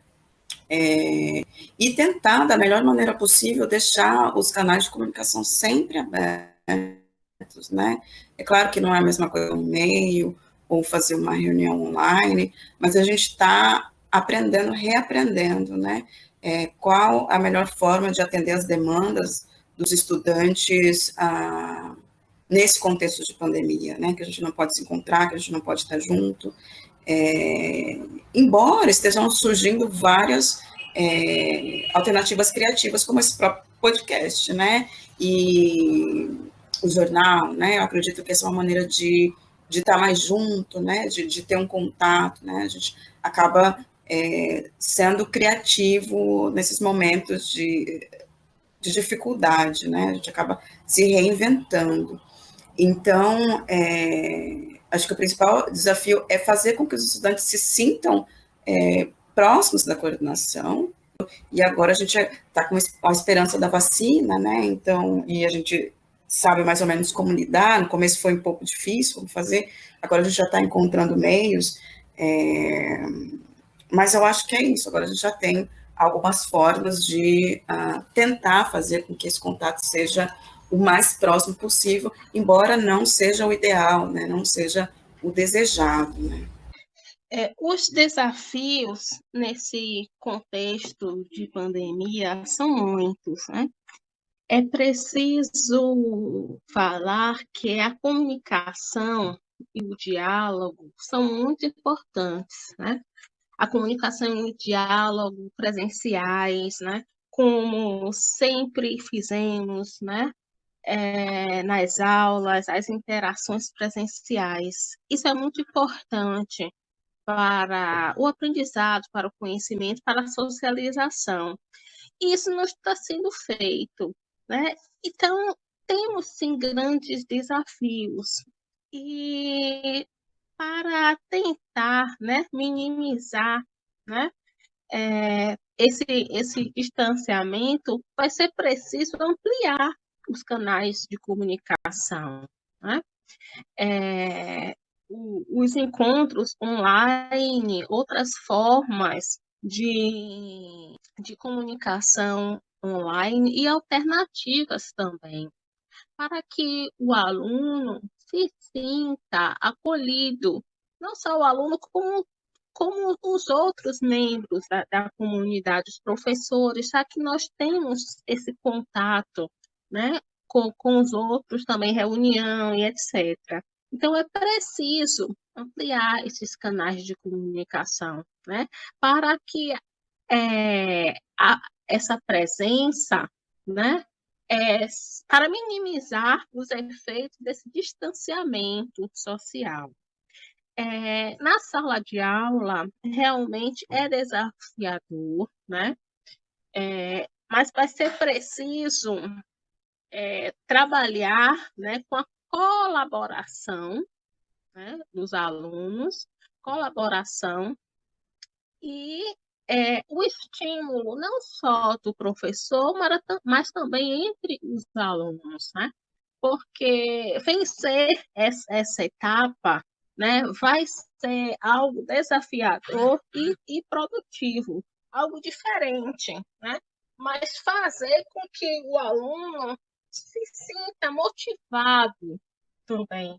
E tentar, da melhor maneira possível, deixar os canais de comunicação sempre abertos, né? É claro que não é a mesma coisa um e-mail ou fazer uma reunião online, mas a gente está aprendendo, reaprendendo, né? qual a melhor forma de atender as demandas dos estudantes nesse contexto de pandemia, né, que a gente não pode se encontrar, que a gente não pode estar junto, embora estejam surgindo várias alternativas criativas, como esse próprio podcast, né, e o jornal, né, eu acredito que essa é uma maneira de estar mais junto, né, de ter um contato, né, a gente acaba sendo criativo nesses momentos de dificuldade, né, a gente acaba se reinventando. Então, acho que o principal desafio é fazer com que os estudantes se sintam próximos da coordenação, e agora a gente está com a esperança da vacina, né, então, e a gente sabe mais ou menos como lidar, no começo foi um pouco difícil como fazer, agora a gente já está encontrando meios, mas eu acho que é isso, agora a gente já tem algumas formas de tentar fazer com que esse contato seja o mais próximo possível, embora não seja o ideal, né, não seja o desejado, né. Os desafios nesse contexto de pandemia são muitos, né? É preciso falar que a comunicação e o diálogo são muito importantes, né? A comunicação e o diálogo presenciais, né? Como sempre fizemos, né? Nas aulas, as interações presenciais. Isso é muito importante para o aprendizado, para o conhecimento, para a socialização. E isso não está sendo feito, né? Então, temos sim grandes desafios. E para tentar, né, minimizar, né, esse distanciamento, vai ser preciso ampliar os canais de comunicação, né? Os encontros online, outras formas de comunicação online e alternativas também, para que o aluno se sinta acolhido, não só o aluno, como os outros membros da comunidade, os professores, já que nós temos esse contato, né, com os outros também, reunião e etc. Então, é preciso ampliar esses canais de comunicação, né, para que essa presença, né, para minimizar os efeitos desse distanciamento social. Na sala de aula, realmente é desafiador, né? Mas vai ser preciso trabalhar, né, com a colaboração, né, dos alunos, colaboração e o estímulo não só do professor, mas também entre os alunos, né? Porque vencer essa etapa, né, vai ser algo desafiador e produtivo, algo diferente, né? Mas fazer com que o aluno se sinta motivado também,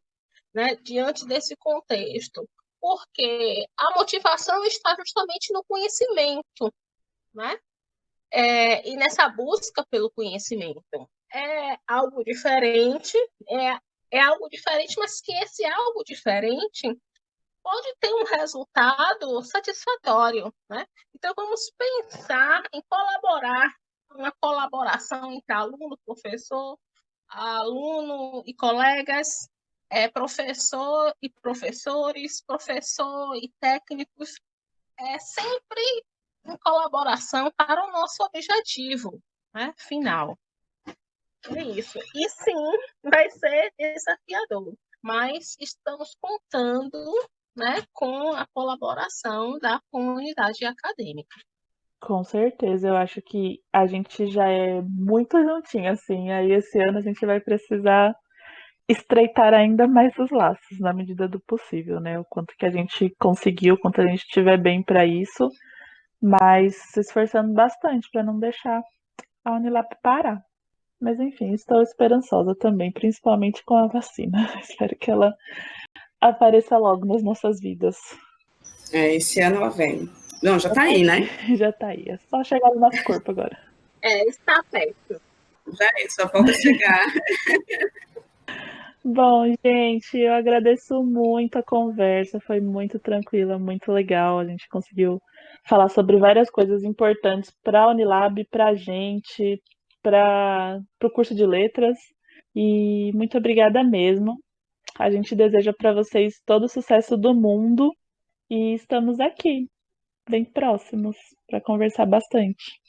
né, diante desse contexto, porque a motivação está justamente no conhecimento, né? E nessa busca pelo conhecimento. É algo diferente, mas que esse algo diferente pode ter um resultado satisfatório, né? Então, vamos pensar em colaborar, uma colaboração entre aluno, professor, aluno e colegas, professor e professores, professor e técnicos, sempre em colaboração para o nosso objetivo, né, final. É isso. E sim, vai ser desafiador, mas estamos contando, né, com a colaboração da comunidade acadêmica. Com certeza, eu acho que a gente já é muito juntinho, assim, aí esse ano a gente vai precisar estreitar ainda mais os laços, na medida do possível, né? O quanto que a gente conseguiu, o quanto a gente estiver bem para isso, mas se esforçando bastante para não deixar a Unilap parar. Mas enfim, estou esperançosa também, principalmente com a vacina. Espero que ela apareça logo nas nossas vidas. Esse ano ela vem. Não, já tá aí, né? Já tá aí. É só chegar no nosso corpo agora. Está perto. Já é, só falta chegar. Bom, gente, eu agradeço muito a conversa, foi muito tranquila, muito legal. A gente conseguiu falar sobre várias coisas importantes para a Unilab, para a gente, para o curso de letras. E muito obrigada mesmo. A gente deseja para vocês todo o sucesso do mundo e estamos aqui, bem próximos, para conversar bastante.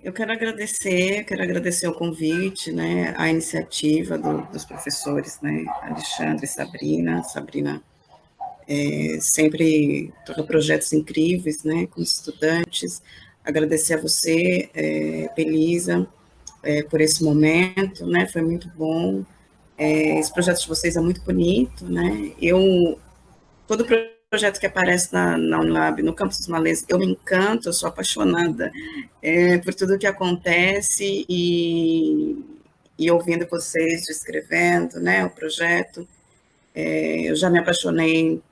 Eu quero agradecer o convite, né, a iniciativa dos professores, né, Alexandre e Sabrina. Sabrina sempre toca projetos incríveis, né, com estudantes. Agradecer a você, Belisa, por esse momento, né, foi muito bom. Esse projeto de vocês é muito bonito, né, todo projeto que aparece na Unilab, no Campus dos Malês, eu me encanto, eu sou apaixonada por tudo que acontece e ouvindo vocês descrevendo, né, o projeto. Eu já me apaixonei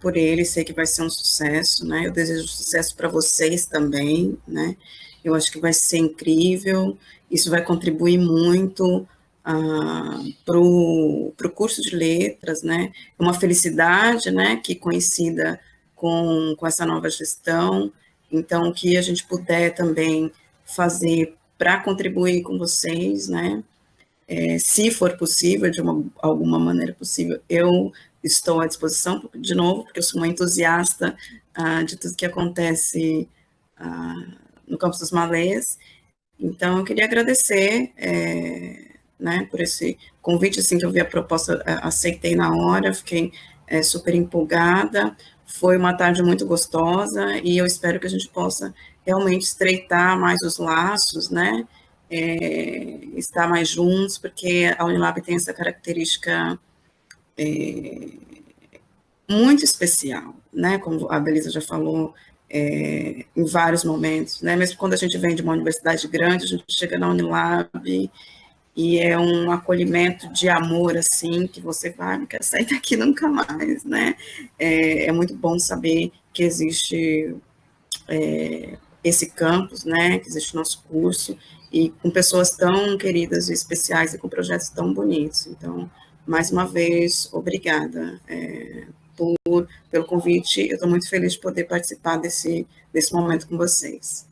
por ele, sei que vai ser um sucesso, né, eu desejo sucesso para vocês também, né, eu acho que vai ser incrível, isso vai contribuir muito para o curso de letras, né, é uma felicidade, né, que coincida com essa nova gestão, então, o que a gente puder também fazer para contribuir com vocês, né, se for possível, de alguma maneira possível, eu estou à disposição, de novo, porque eu sou uma entusiasta de tudo que acontece no Campus dos Malês. Então, eu queria agradecer, né, por esse convite, assim que eu vi a proposta, aceitei na hora, fiquei super empolgada, foi uma tarde muito gostosa, e eu espero que a gente possa realmente estreitar mais os laços, né, estar mais juntos, porque a Unilab tem essa característica muito especial, né, como a Belisa já falou, em vários momentos, né, mesmo quando a gente vem de uma universidade grande, a gente chega na Unilab e é um acolhimento de amor, assim, que você vai, não quer sair daqui nunca mais, né, é muito bom saber que existe esse campus, né, que existe o nosso curso, e com pessoas tão queridas e especiais e com projetos tão bonitos. Então, mais uma vez, obrigada pelo convite. Eu estou muito feliz de poder participar desse momento com vocês.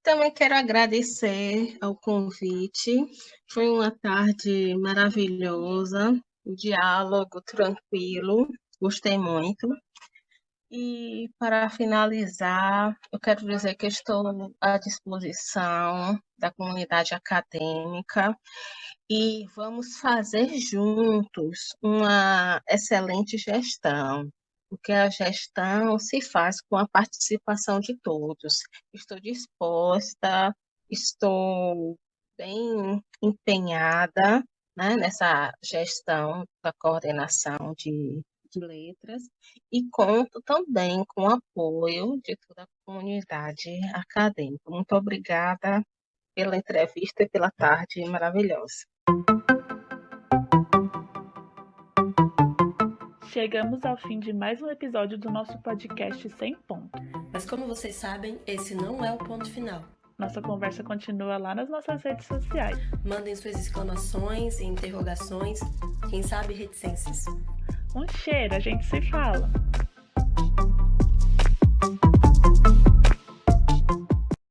Também quero agradecer ao convite. Foi uma tarde maravilhosa, um diálogo tranquilo, gostei muito. E, para finalizar, eu quero dizer que estou à disposição da comunidade acadêmica e vamos fazer juntos uma excelente gestão, porque a gestão se faz com a participação de todos. Estou disposta, estou bem empenhada, né, nessa gestão da coordenação de letras e conto também com o apoio de toda a comunidade acadêmica. Muito obrigada pela entrevista e pela tarde maravilhosa. Chegamos ao fim de mais um episódio do nosso podcast Sem Ponto. Mas como vocês sabem, esse não é o ponto final. Nossa conversa continua lá nas nossas redes sociais. Mandem suas exclamações e interrogações, quem sabe reticências. Um cheiro, a gente se fala!